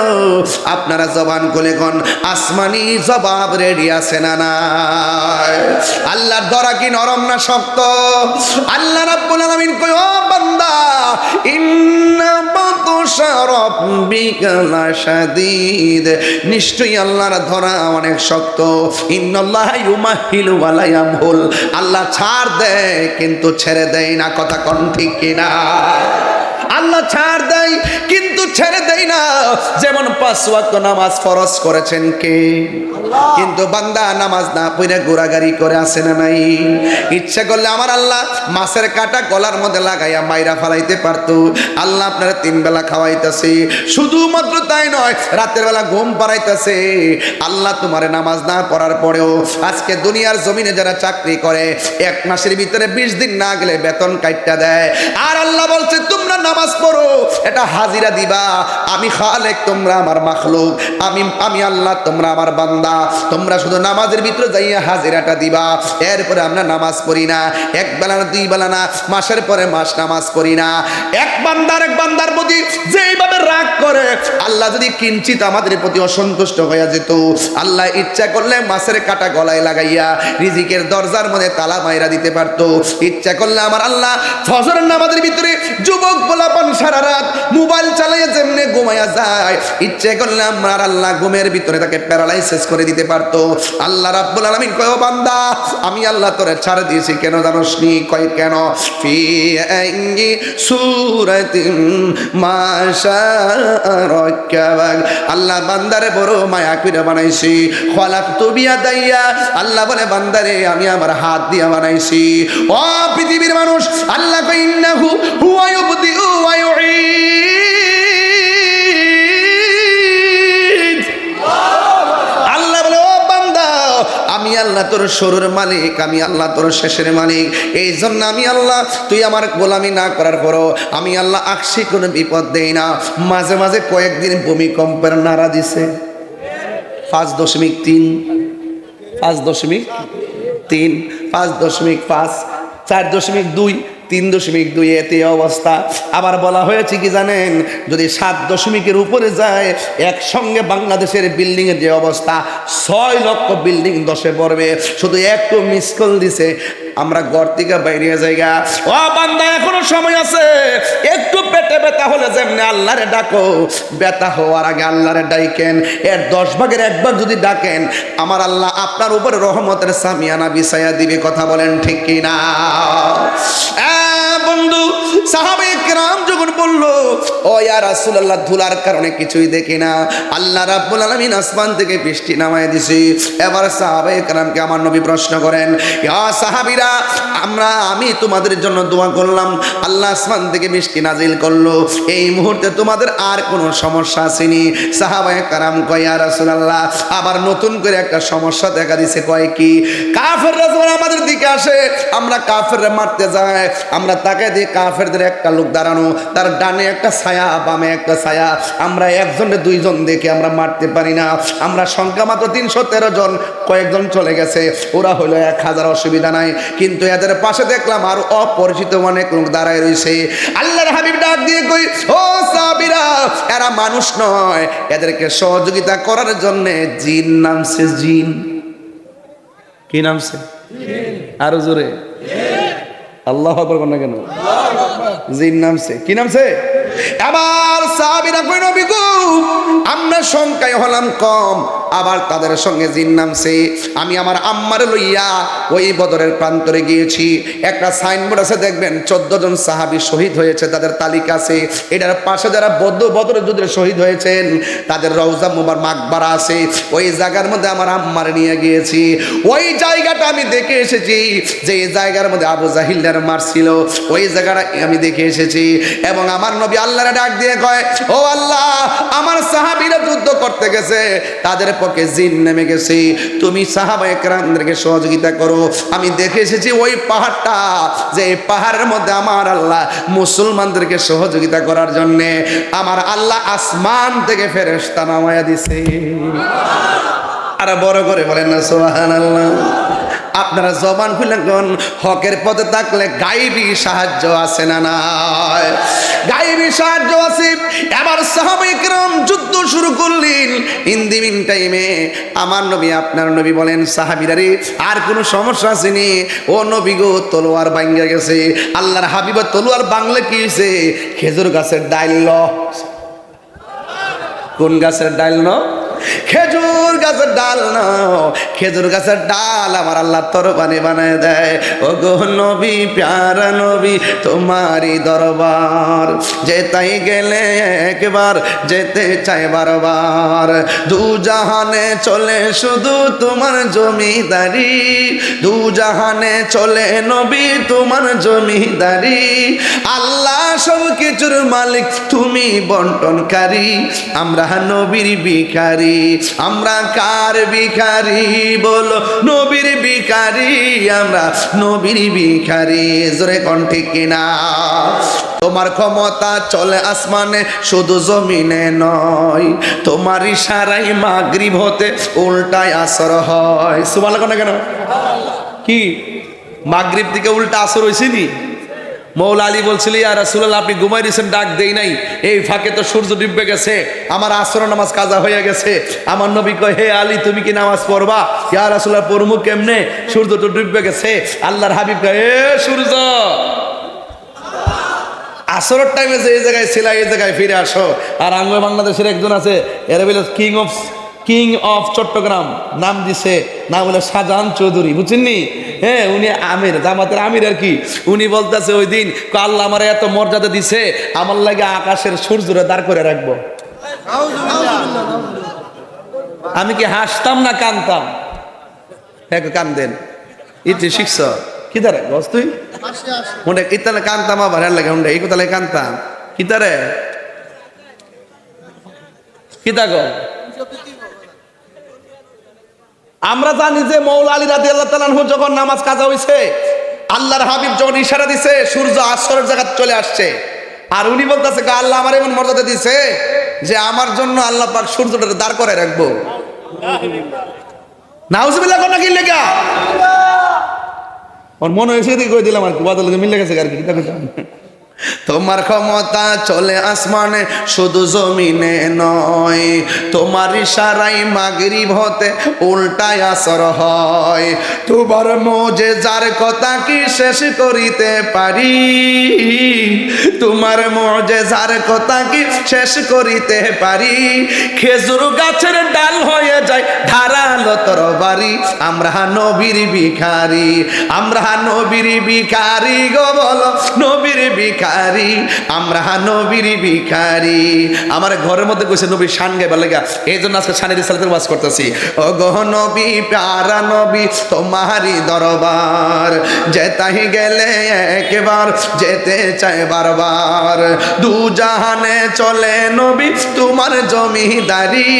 আপনারা জবান খুলে কোন আসমানি জবাব রেডি আছে না নাই? আল্লাহর দরা কি নরম না শক্ত? আল্লাহ রাব্বুল আলামিন কয়, ও বান্দা, ইন্না বাতশা রাব্বিকা লাশাদীদ, নিশ্চয়ই আল্লাহর ধরা অনেক শক্ত। ইন্নাল্লাহা ইউমাহিলু ওয়া লা ইয়ামহুল, আল্লাহ ছাড় দেয় কিন্তু ছেড়ে দেয় না। কথা কোন ঠিক কিনা? আল্লাহ ছাড় দেয় কিন্তু ছেড়ে দেয় না। যেমন 5 ওয়াক্ত নামাজ ফরজ করেছেন কে? কিন্তু বান্দা নামাজ না পড়ে গোড়াগাড়ি করে আসে না নাই? ইচ্ছা করলে আমার আল্লাহ মাছের কাঁটা গলার মধ্যে লাগাইয়া মাইরা ফালাইতে পারতো। আল্লাহ আপনারা 3 বেলা খাওয়াইতেছে, শুধুমাত্র তাই নয়, রাতের বেলা ঘুম পাড়াইতেছে। আল্লাহ তোমারে নামাজ না পড়ার পরেও আজকে দুনিয়ার জমিনে যারা চাকরি করে 1 মাসের ভিতরে 20 দিন না গেলে বেতন কাইটটা দেয়। আর আল্লাহ বলছে, তোমরা নামাজ পড়ো, এটা হাজিরা দিবা। আমি খালেক, তোমরা আমার মাখলুক। আমি আল্লাহ, তোমরা আমার বান্দা। তোমরা শুধু নামাজের ভিতরে যাইয়া হাজিরাটা দিবা। এরপরে আমরা নামাজ পড়ি না, 1 বেলা না 2 বেলা না, মাসের পরে মাস নামাজ পড়ি না। এক বান্দার প্রতি যেইভাবে রাগ করে, আল্লাহ যদি কিঞ্চিত আমাদের প্রতি অসন্তুষ্ট হয়ে যেত, আল্লাহ ইচ্ছা করলে মাছের কাঁটা গলায় লাগাইয়া রিজিকের দরজার মধ্যে তালা মাইরা দিতে পারতো। ইচ্ছা করলে আমার আল্লাহ ফজরের নামাজের ভিতরে যুবক গোলাপান সারা রাত মোবাইল চালাইয়া যেমনে ঘুমাইয়া যায়, ইচ্ছে করলে আমার আল্লাহ ঘুমের ভিতরে তাকে প্যারালাইসিস করে দিতে পারতো। আল্লাহ রাব্বুল আলামিন কয়, ও বান্দা, আমি আল্লাহ তোরে ছাড় দিয়েছি কেন জানোস নি? কয় কেন? ফি আইয়ি সূরাতিন মা শাআরাকাবাক, আল্লাহ বান্দারে বড় মায়া কইরা বানাইছি। খলাকতু বিয়াদাইয়া, আল্লাহ বলে বান্দারে আমি আমার হাত দিয়া বানাইছি। ও পৃথিবীর মানুষ, আল্লাহ কয়, ইন্নাহু হুয়া ইউবদিউ ওয়া ইউঈদ। আল্লাহ বলে, ও বান্দা, আমি আল্লাহ তোর শুরুর মালিক, আমি আল্লাহ তোর শেষের মালিক। এই জন্য আমি আল্লাহ, তুই আমার গোলামি না করার পরও আমি আল্লাহ আকসি কোনো বিপদ দেই না। মাঝে মাঝে কয়েকদিন ভূমিকম্পের নাড়া দিছে, 5.3, 5.3, 5.5, 4.2, 3.2, এতে অবস্থা। আবার বলা হয়েছে কি জানেন, যদি 7 উপরে যায়, একসঙ্গে বাংলাদেশের বিল্ডিং এর যে অবস্থা, 6 লক্ষ বিল্ডিং ধসে পড়বে। শুধু একটু মিস কল দিছে, আমরা ঘর থেকে বাইরে যাইগা। ও বান্দা, এখনো সময় আছে, একটু পেটে ব্যথা হলে যেমনি আল্লাহরে ডাকো, ব্যথা হওয়ার আগে আল্লাহরে ডাইকেন। এর 10 ভাগের 1 ভাগ যদি ডাকেন, আমার আল্লাহ আপনার উপরে রহমতের সামিয়ানা বিছায়া দিবে। কথা বলেন ঠিক কিনা? বন্ধু, সাহাবায়ে কেরাম যখন বলল ও ইয়া রাসূলুল্লাহ ধুলার কারণে কিছুই দেখি না, আল্লাহ রাব্বুল আলামিন আসমান থেকে বৃষ্টি নামায় দিছে। এবার সাহাবায়ে কেরামকে আমার নবী প্রশ্ন করেন, ইয়া সাহাবীরা আমি তোমাদের জন্য দোয়া করলাম, আল্লাহ আসমান থেকে বৃষ্টি নাজিল করলো, এই মুহূর্তে তোমাদের আর কোনো সমস্যা আসেনি? সাহাবায়ে কেরাম কয় ইয়া রাসূলুল্লাহ আবার নতুন করে একটা সমস্যা দেখা দিছে। কয় কি? কাফেররা যখন আমাদের দিকে আসে আমরা কাফেররা মারতে যাই, আমরা তাকে দিয়ে কাফেরদের একটা লোক দাঁড়ানো, তার ডানে একটা ছায়া বামে একটা ছায়া, আমরা একজনে দুইজন দেখে আমরা মারতে পারি না। আমরা সংখ্যা মাত্র 313 জন, কয়েকজন চলে গেছে, ওরা হলো 1000, অসুবিধা নাই। কিন্তু এদের পাশে দেখলাম আর অপরিচিত অনেক লোক দাঁড়ায় রয়েছে। আল্লাহর হাবিব ডাক দিয়ে কই, ও সাহাবীরা এরা মানুষ নয়, এদেরকে সহযোগিতা করার জন্য জিন নামছে। জিন কি নামছে? আরো জোরে আল্লাহু আকবার কোন না কেন? জিন নামছে। কি নামছে? আবার সাহাবীরা কই নবী গো আমরা সংখ্যায় হলাম কম, আবার তাদের সঙ্গে জিন নামছে। আমি আমার আম্মার লইয়া ওই বদরের প্রান্তরে গিয়েছি, একটা সাইনবোর্ড আছে দেখবেন 14 জন সাহাবী শহীদ হয়েছে, তাদের তালিকা আছে। এটার পাশে যারা বদরের যুদ্ধে শহীদ হয়েছেন তাদের রওজা মুবারক মাকবারা আছে। ওই জায়গার মধ্যে আমার আম্মার নিয়ে গিয়েছি, ওই জায়গাটা আমি দেখে এসেছি যে এই জায়গার মধ্যে আবু জাহিলরা মারছিল, ওই জায়গাটা আমি দেখে এসেছি। এবং আমার নবী আল্লাহর ডাক দিয়ে কয়, ও আল্লাহ আমার সাহাবীরা যুদ্ধ করতে গেছে, তাদের পক্ষে জিন নেমে গেছে, তুমি সাহাবায়ে কেরামদেরকে সহযোগিতা করো। আমি দেখে এসেছি ওই পাহাড়টা, যে এই পাহাড়ের মধ্যে আমার আল্লাহ মুসলমানদেরকে সহযোগিতা করার জন্য আমার আল্লাহ আসমান থেকে ফেরেশতা নামায়া দিছে। আর বড় করে বলেন না সুবহানাল্লাহ। আপনারা জবান খুলে কোন হকের পথে থাকলে গায়েবী সাহায্য আছে না নাই? গায়েবী সাহায্য আছে। এবার সাহাবায়ে কেরাম যুদ্ধ শুরু করলেন। ইন দি মিন টাইমে আমার নবী আপনার নবী বলেন, সাহাবীরা রে আর কোনো সমস্যা আসেনি? ও নবী গো তলোয়ার ভাঙা গেছে। আল্লাহর হাবিব তলোয়ার বাংলা কি হয়েছে? খেজুর গাছের ডাল। কোন গাছের ডাল? খেজুর গাছের ডাল না, খেজুর গাছের ডাল আমার আল্লাহ তরবারি বানায় দেয়। ও গো নবী প্যারা নবী তোমারই দরবার যেতাই গেলে একবার যেতে চাই বারবার। দু জাহানে চলে শুধু তোমার জমিদারি, দু জাহানে চলে নবী তোমার জমিদারি। আল্লাহ সব কিছুর মালিক তুমি বন্টনকারী, আমরা নবীর ভিখারি। আমরা কার ভিখারি বলো? নবীর ভিখারি, আমরা নবীর ভিখারি। জোরে কোন ঠিক কিনা? তোমার ক্ষমতা চলে আসমানে শুধু জমিনে নয়, তোমার ইশারায় মাগরিব হতে উল্টায় আসর হয়। সুবহানাল্লাহ কোন কেন? কি মাগরিব থেকে উল্টা আসর হইছে নি? মৌলা আলী বলছিল, ইয়া রাসূলুল্লাহ আপনি ঘুমাই দিয়েছেন, ডাক দেই নাই, এই ফাঁকে তো সূর্য ডুবে গেছে, আমার আসর নামাজ কাজা হয়ে গেছে। আমার নবী কয়, হে আলী তুমি কি নামাজ পড়বা? ইয়া রাসূলুল্লাহ পড়মু কেমনে, সূর্য তো ডুবে গেছে। আল্লাহর হাবিব কয়, এ সূর্য আসরের টাইমে যে এই জায়গায় ছিল এই জায়গায় ফিরে আসো। আর আঙ্গ বাংলাদেশের একজন আছে, এরা বলে কিং অফ চট্টগ্রাম, নাম দিছে, নাম হলো শাহজাহান চৌধুরী, বুঝছেননি? হ্যাঁ উনি আমির, জামাতের আমির আর কি। উনি বলতেছে ওই দিন আল্লাহ আমার এত মর্যাদা দিছে, আমার লাগে আকাশের সূর্যরে দাঁড় করে রাখবো। আমি কি হাসতাম না কানতাম? হ্যাঁ কান্দেন, ইতি শিখছ কি তারে বস তুই ওটা ইতালে কানতাম, আবার হ্যাঁ লাগে ওটা এই কোথায় কানতাম কি তারে কি তাগো। আমরা জানি যে মৌলা আলী রাদিয়াল্লাহু তাআলা আনহু যখন নামাজ কাজা হইছে, আল্লাহর হাবিব যখন ইশারা দিছে সূর্য আসরের জায়গা চলে আসছে, আর উনি বলতেছে আল্লাহ আমার এমন মর্যাদা দিছে যে আমার জন্য আল্লাহ পাক সূর্যটা দাঁড় করে রাখবো। নাউজুবিল্লাহ কোন কি লেগা ওর মনে হয়েছে এদিকে কই দিলাম আর কি, বাদল মিলে গেছে আর কি। তোমার ক্ষমতা চলে আসমানে শুধু জমিনে নয়, তোমার ইশারায় মাগরিব হতে উল্টায় আসর হয়। তোমার মুজিজার কথা কি শেষ করিতে পারি, তোমার মুজিজার কথা কি শেষ করিতে পারি। খেজুর গাছের ডাল হয়ে যায় ধারালো তরবারি, আমরা নবীর ভিখারি, আমরা নবীর ভিখারি গো বলো নবীর ভিখারি। দারি, আমরা নবীর ভিখারি। আমার ঘরের মধ্যে কইছে নবী শান গাইবার লাগা, এই জন্য আজকে শানের রিসালাতের ওয়াজ করতেছি। ও গো নবী প্যারা নবী তোমারই দরবার, যেতাই গেলে একবার যেতে চাই বারবার। দু জাহানে চলে নবী তোমার জমিদারি,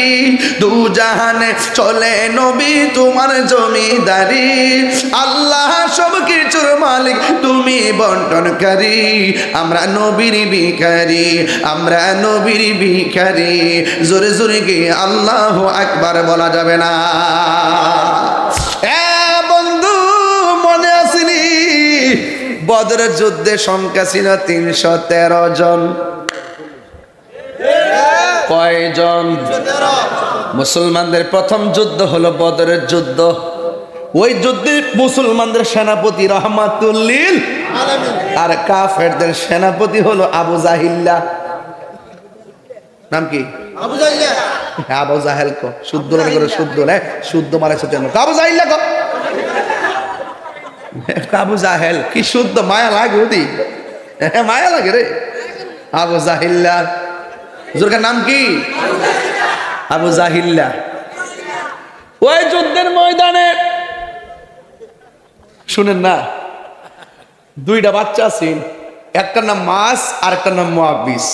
দু জাহানে চলে নবী তোমার জমিদারি। আল্লাহ সব কিছুর মালিক, তুমি বন্টনকারী। আমরা নবীর ভিখারি, আমরা নবীর ভিখারি। জোরে জোরে গিয়ে আল্লাহু আকবার বলা যাবে না? বন্ধু মনে আসেনি বদরের যুদ্ধে সংখ্যা ছিল 313 জন। কয়জন? মুসলমানদের প্রথম যুদ্ধ হলো বদরের যুদ্ধ। ওই যুদ্ধে মুসলমানদের সেনাপতি রহমাতুল্লিল আর কাফেরদের সেনাপতি হলো আবু জাহিল্লা। নাম কি? আবু জাহেল কো শুদ্ধ করে, শুদ্ধ না শুদ্ধ মারাইছে জন্য আবু জাহিল্লা কো। আবু জাহেল কি শুদ্ধ, মায়া লাগে ওদি, মায়া লাগে রে। আবু জাহিল্লা হুজুরের নাম কি? আবু জাহিল্লা। ওই যুদ্ধের ময়দানে শুনেন না, দুইটা বাচ্চা আছেন, একটার নাম মাস আর একটার নাম মুআব্বিস।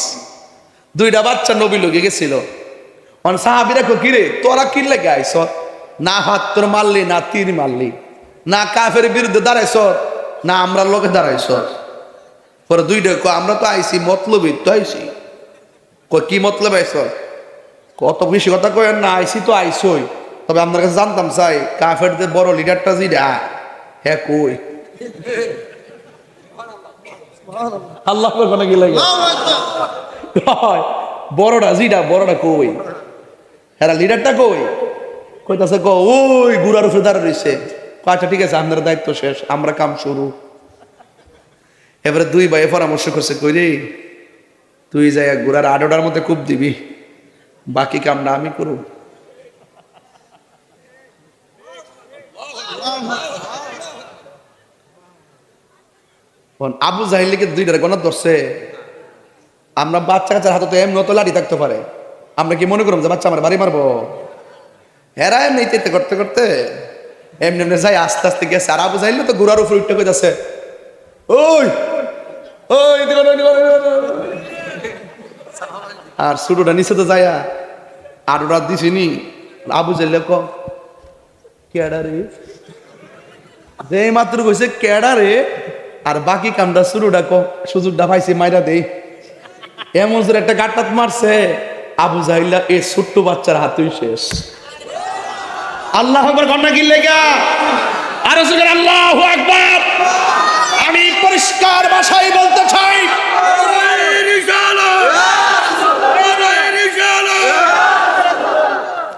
দুইটা বাচ্চা নবী লোকে গেছিল। সাহাবীরা কো কিরে তোরা কি লাগে আইছ? না হাত তোর মারলি, না তীর মারলি, না কাফের বিরুদ্ধে দাঁড়াইছ, না আমরা লোকে দাঁড়াইছ। পরে দুইটা কো আমরা তো আইছি মতলবই তো আইছি। কই কি মতলব আইছ? কত বেশি কথা কয়েন না, আইছি তো আইসই, তবে আপনার কাছে জানতাম চাই কাফেরদের বড় লিডারটা যেটা, হ্যাঁ কই আল্লাহ কোনে কি লাগে বড়টা যেটা, বড়টা কই, হ্যাঁ লিডারটা কই? কইতাছে কো ওই গুড়ার উপরে দাঁড়া রইছে। আচ্ছা ঠিক আছে, আপনার দায়িত্ব শেষ, আমরা কাম শুরু। এবারে দুই ভাই পরামর্শ করছে, কই রে তুই যাই গুড়ার আডোটার মধ্যে কূপ দিবি, বাকি কামটা আমি করব। আবু জাহিলকে দুইটার গণত ধরছে। আমরা বাচ্চা কাচ্চার হাতে তো এমনি তো লাঠি থাকতে পারে, আমরা কি মনে করব যে বাচ্চা আমার বাড়ি মারবো? হেরা এমনি চেতে করতে করতে এমনি এমনি যাই আস্তে আস্তে গেছে। আর আবু জাহিল তো গুড়ার উপর উঠতে কইতাছে, ওই ওই আর ছোটটা নিচে তো যায়া আর ওরা দিছিনি। আবু জাহিল ক কেডা রে, যে মাত্র কইছে কেডা রে, আর বাকি কামটা শুরুটা ক সুযোগটা পাইছে মাইরা দেই। এমন জোরে একটা গাঁটাত মারছে আবু জাহিল্লা এই ছোট্ট বাচ্চার হাতেই শেষ। আল্লাহু আকবার কন্যা কি লেগা আর সুবহান আল্লাহু আকবার। আমি পরিষ্কার ভাষায় বলতে চাই,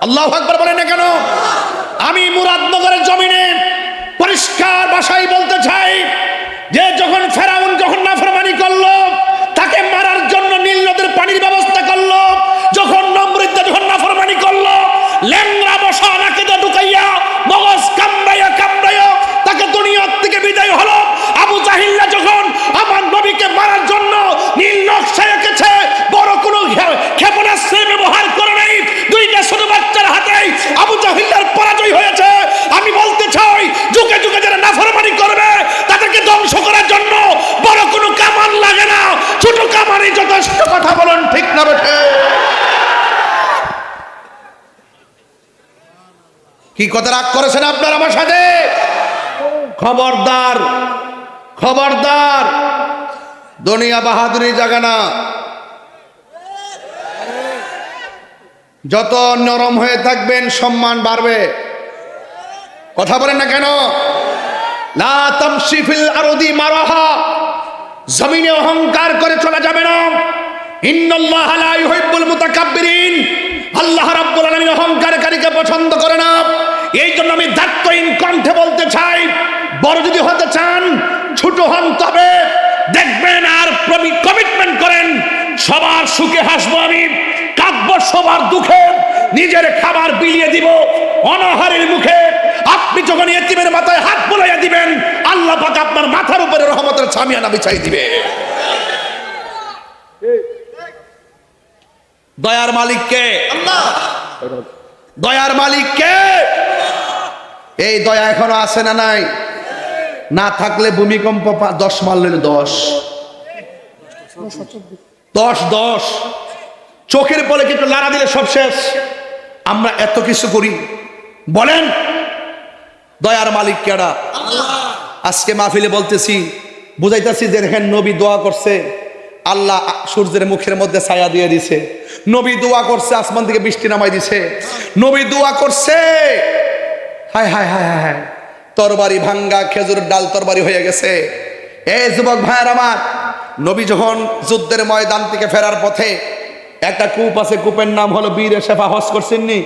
আল্লাহু আকবার বলেন না কেন? আমি মুরাদনগরের জমিনে পরিষ্কার ভাষায় বলতে চাই যে যখন ফেরাউন যখন নাফরমানি করলো, তাকে মারার জন্য নীল নদের পানির ব্যবস্থা করলো। যখন নমরুদ যখন নাফরমানি করলো, ল্যাংড়া বসা নাকেদা ঢুকাইয়া মগজ কামড়াইয়া কামড়াইয়া তাকে দুনিয়া থেকে বিদায় হলো। আবু জাহিল্লা যখন আমার নবীকে মারার জন্য নীল নকশা এঁকেছে, বড় কোনো ক্ষেপণাস্ত্র ব্যবহার করে নাই, দুইটা ছোট বাচ্চার হাতেই আবু জাহিল্লার পরাজয় হয়েছে। আমি বলতে চাই যুগে যুগে যারা নাফরমানি করবে তাদেরকে ধ্বংস করার জন্য বড় কোনো কামান লাগে না, ছোট কামানই যথেষ্ট। কথা বলুন ঠিক না বেঠে? কি কথা রাগ করেছেন আপনারা আমার সাথে? খবরদার খবরদার, দুনিয়া বাহাদুরি জাগানা। যত নরম হয়ে থাকবেন সম্মান বাড়বে। কথা বলেন না কেন? লা তামশি ফিল আরদি মারাহা, জমিনে অহংকার করে চলা যাবে না। ইন্নাল্লাহ লা ইউহিব্বুল মুতাকাব্বিরিন, আল্লাহ রাব্বুল আলামিন অহংকারকারীকে পছন্দ করে না। এই জন্য আমি দায়িত্বহীন কণ্ঠে বলতে চাই, বড় যদি হতে চান ছোট হন, তবে দেখবেন আর কমিটমেন্ট করেন সবার সুখে হাসবো আমি, কাঁদবো সবার দুঃখে, নিজের খাবার বিলিয়ে দিব অনাহারের মুখে। আপনি যখন এতিমের মাথায় হাত বুলাইয়া দিবেন, আল্লাহ পাক আপনার মাথার উপরে রহমতের ছামিয়ানা বিছাই দিবে। দয়ার মালিক কে? দয়ার মালিক কে? এই দয়া এখনো আছে না নাই? না থাকলে ভূমিকম্প 10 মারলে 10 চোখের পলে কিছু লাড়া দিলে সব শেষ। আমরা এত কিছু করি, বলেন দয়ার মালিক কেডা? আজকে মাহফিলে বলতেছি, বুঝাইতেছি যে দেখেন নবী দোয়া করছে, আল্লাহ সূর্যের মুখের মধ্যে ছায়া দিয়ে দিছে। নবী দোয়া করছে, আসমান থেকে বৃষ্টি নামাই দিছে। নবী দোয়া করছে, হায় হায় হায় হায়, তরবারি ভাঙ্গা খেজুরের ডাল তরবারি হয়ে গেছে। এই যুবক ভাইয়ের আমার, নবী যখন যুদ্ধের ময়দান থেকে ফেরার পথে একটা কূপ আছে, কূপের নাম হলো বীরে শেফা। হজ করছেননি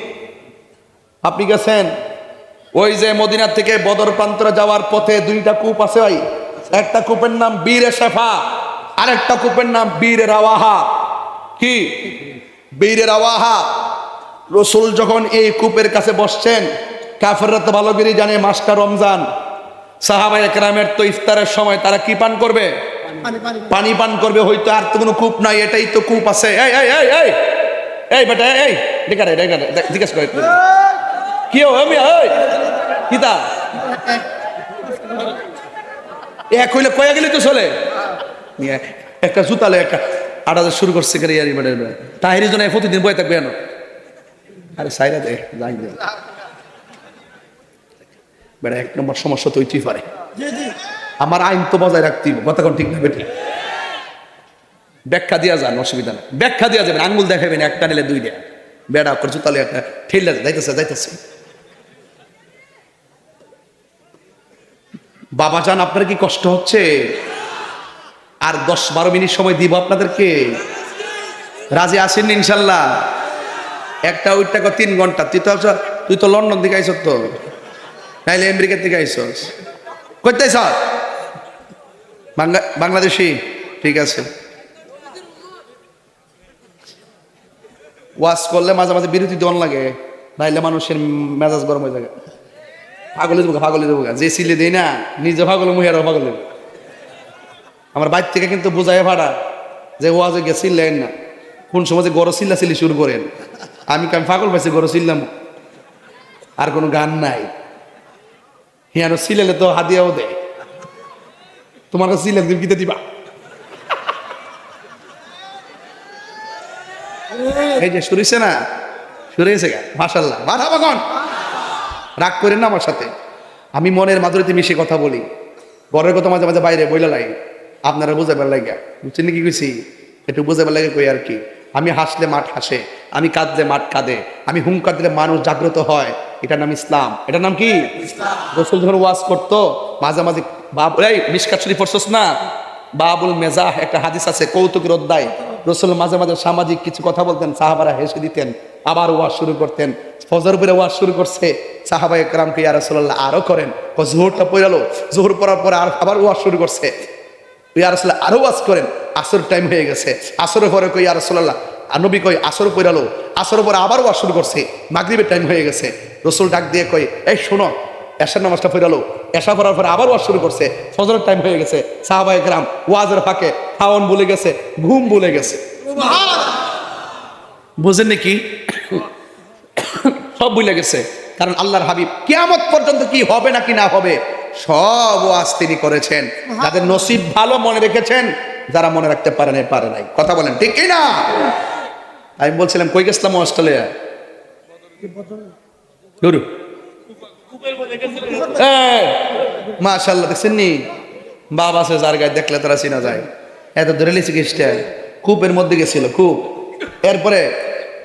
আপনি? গেছেন? ওই যে মদিনা থেকে বদর প্রান্তরে যাওয়ার পথে 2টা কূপ আছে ভাই। একটা কূপের নাম বীরে শেফা, আরেকটা কূপের নাম বীরে রাওয়াহা। কি? বীরে রাওয়াহা। রসুল যখন এই কূপের কাছে বসছেন, কাফেররা তো ভালো করে জানে মাসটা রমজান। সাহাবায়ে কেরামের তো ইফতারের সময় তারা কি পান করবে? পানি পান করবে। হয়তো আর তো কোনো কূপ নাই, এটাই তো কূপ আছে। এই এই এই এই এই বেটা, এই ডেকারে ডেকারে জিজ্ঞেস করে কি আমি কিতা এক হইলে কয়া গেলি তো চলে। একটা জুতালে একটা আড়াতে শুরু করছে তাহিরি জন্য প্রতিদিন বয়ে থাকবে কেন? আরে সাইরা দে, যাই দে বেটা, 1 নম্বর সমস্যা তো হইতেই পারে। আমার আইন তো বজায় রাখতেই, কথা কোন ঠিক না বেটি? ব্যাখ্যা দিয়া যান, অসুবিধা নেই, ব্যাখ্যা দিয়া যাবেন। আঙ্গুল দেখাবেন, একটা নিলে 2টা, বেড়া করে জুতালে একটা ঠেলে যাইতেছে। বাবা জান, আপনার কি কষ্ট হচ্ছে? আর 10-12 মিনিট সময় দিব আপনাদেরকে। রাজি আছেন ইনশাল্লাহ? একটা ওইটা 3 ঘন্টা। তুই তো লন্ডন থেকে আইস, তো নাইলে আমেরিকা থেকে আইসস। করতে স্যার বাংলাদেশি? ঠিক আছে। ওয়াজ করলে মাঝে মাঝে বিরতি দন লাগে, নাইলে মানুষের মেজাজ গরম হয়ে যায়। পাগলে দেবো যে সিলে দেই না, নিজে পাগল মুহেরাও পাগল দেবো। আমার বাইর থেকে কিন্তু বোঝায় ভাড়া যে ওয়াজে গেছিলেন না, কোন সময় যে গরো চিল্লাচিল্লি শুরু করেন। আমি পাগল পাইছি, গরো চিল্লাম, আর কোনো গান নাই। হিয়ানো সিলেলে তো হাদিয়াও দেয়, তোমার কাছে সিলেন তুমি কিতে দিবা? এই যে শুরু হয়েছে না, শুরু হয়েছে গা, মাশাআল্লাহ, মারহাবা কোন। রাগ করেন না আমার সাথে, আমি মনের মাধুরীতে মিশে কথা বলি। বরের কথা মাঝে মাঝে বাইরে বইলা লাই, আপনারা বুঝাবার লাগে, বুঝছেন কি কইছি? একটু বুঝাবার লাগে কই আর কি। আমি হাসলে মাঠ হাসে, আমি কাঁদলে মাঠ কাঁদে, আমি হুঙ্কার দিলে মানুষ জাগ্রত হয়। এটার নাম ইসলাম। এটার নাম কি? রসুল যখন ওয়াজ করতো মাঝে মাঝে মিশকাত শরীফ পড়ছস না, বাবুল মেজাহ একটা হাদিস আছে, কৌতুকের অধ্যায়। রসুল মাঝে মাঝে সামাজিক কিছু কথা বলতেন, সাহাবারা হেসে দিতেন, আবার ওয়াজ শুরু করতেন। ফজর পরে ওয়াজ শুরু করছে, সাহাবায়ে কেরামকে ইয়া রাসূলুল্লাহ আরো করেন। জোহরটা পড়ালো, জোহর পড়ার পরে আবার ওয়াজ শুরু করছে, ইয়া রাসূলুল্লাহ আরো ওয়াজ করেন। আসর টাইম হয়ে গেছে, আসরের পরে কই ইয়া রাসূলুল্লাহ, নবী কই আসর পড়ালো, আসর পরে আবার ওয়াজ শুরু করছে, মাগরিবের টাইম হয়ে গেছে। রসুল ডাক দিয়ে কই, এই শোনো, এশার নামাজটা পড়ালো, এশা পড়ার পরে আবার ওয়াজ শুরু করছে, ফজরের টাইম হয়ে গেছে। সাহাবায়ে কেরাম ওয়াজের ফাঁকে খাওয়ান ভুলে গেছে, ঘুম ভুলে গেছে। বুঝেন নাকি? সব ভুলে গেছে, কারণ আল্লাহর হাবিব কিয়ামত পর্যন্ত কি হবে না কি না হবে সব ওয়াজ তিনি করেছেন। যাদের নসিব ভালো মনে রেখেছেন, যারা মনে রাখতে পারে নাই। কথা বলেন ঠিক কি না? আমি বলছিলাম কই গেছিলাম অস্ট্রেলিয়া, মাশাআল্লাহ, দেখছেন নি বাপ আছে যার গায়ে দেখলে তারা চিনা যায়। এত ধরে লিচি গেছটা কূপের মধ্যে গেছিল, কূপ। এরপরে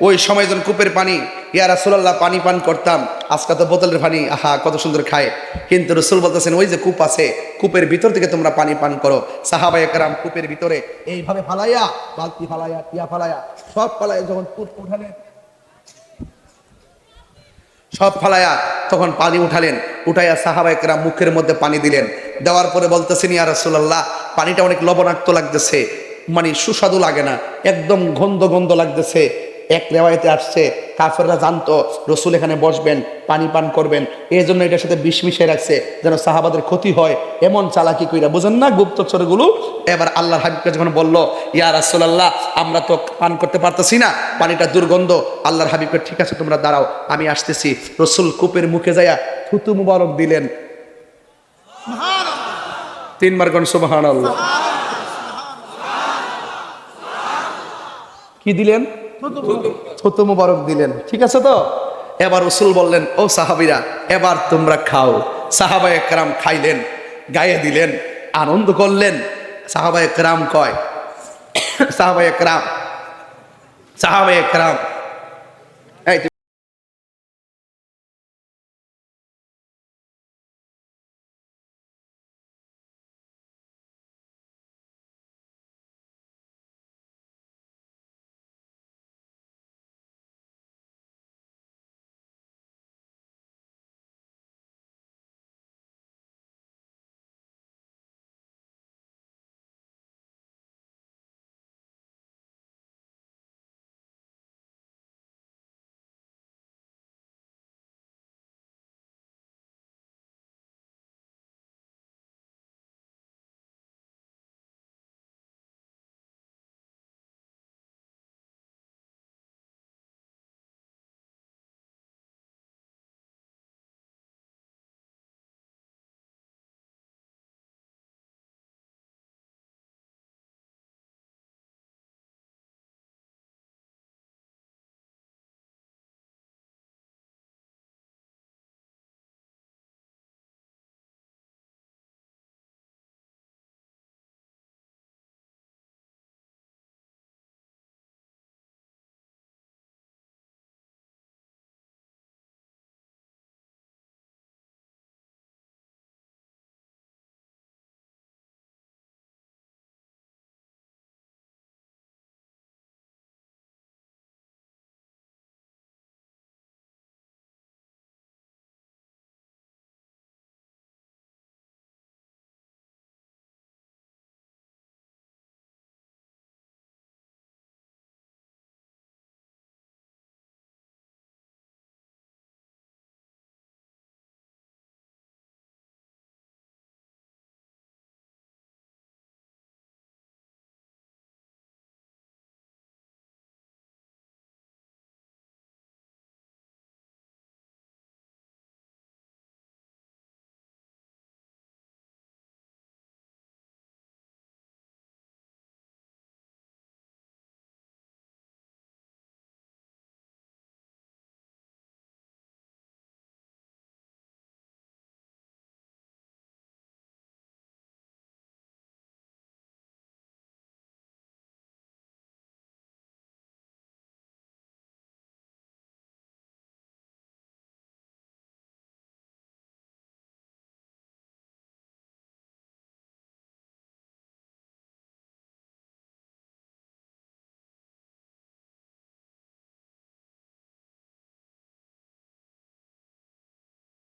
ওই সময় যখন কূপের পানি, ইয়া রাসূলুল্লাহ পানি পান করতাম, আজকে তো বোতলের পানি, আহা কত সুন্দর খায়। কিন্তু রাসূল বলতেছেন ওই যে কূপ আছে, কূপের ভিতর থেকে তোমরা পানি পান করো। সাহাবায়ে কেরাম কূপের ভিতরে এইভাবে ফালাইয়া, বালতি ফালাইয়া, টিয়া ফালাইয়া, সব ফালাইয়া যখন কূপ উঠালেন, সব ফালাইয়া তখন পানি উঠালেন, উঠাইয়া সাহাবায়ে কেরাম মুখের মধ্যে পানি দিলেন। দেওয়ার পরে বলতেছেন ইয়া রাসূলুল্লাহ পানিটা অনেক লবণাক্ত লাগতেছে, মানে সুস্বাদু লাগে না, একদম গন্ধ লাগতেছে। এক রেওয়ায়েতে আসছে কাফেররা জানতো রসুল এখানে বসবেন, পানি পান করবেন, এই জন্য এটার সাথে বিষ মিশিয়ে রাখছে যেন সাহাবাদের ক্ষতি হয়, এমন চালাকি কইরা, বুঝেন না গুপ্তচরগুলো। এবার আল্লাহর হাবিবকে যখন বলল, ইয়া রাসূলুল্লাহ, আমরা তো পান করতে পারতেছি না, পানিটা দুর্গন্ধ। আল্লাহর হাবিবকে, ঠিক আছে তোমরা দাঁড়াও, আমি আসতেছি। রসুল কূপের মুখে যাইয়া থুতু মুবারক দিলেন। 3 বার কোন সুবহানাল্লাহ। কি দিলেন? থুতু মুবারক দিলেন, ঠিক আছে তো। এবার রসুল বললেন, ও সাহাবীরা, এবার তোমরা খাও। সাহাবায়ে কেরাম খাইলেন, গায়ে দিলেন, আনন্দ করলেন। সাহাবায়ে কেরাম কয়, সাহাবায়ে কেরাম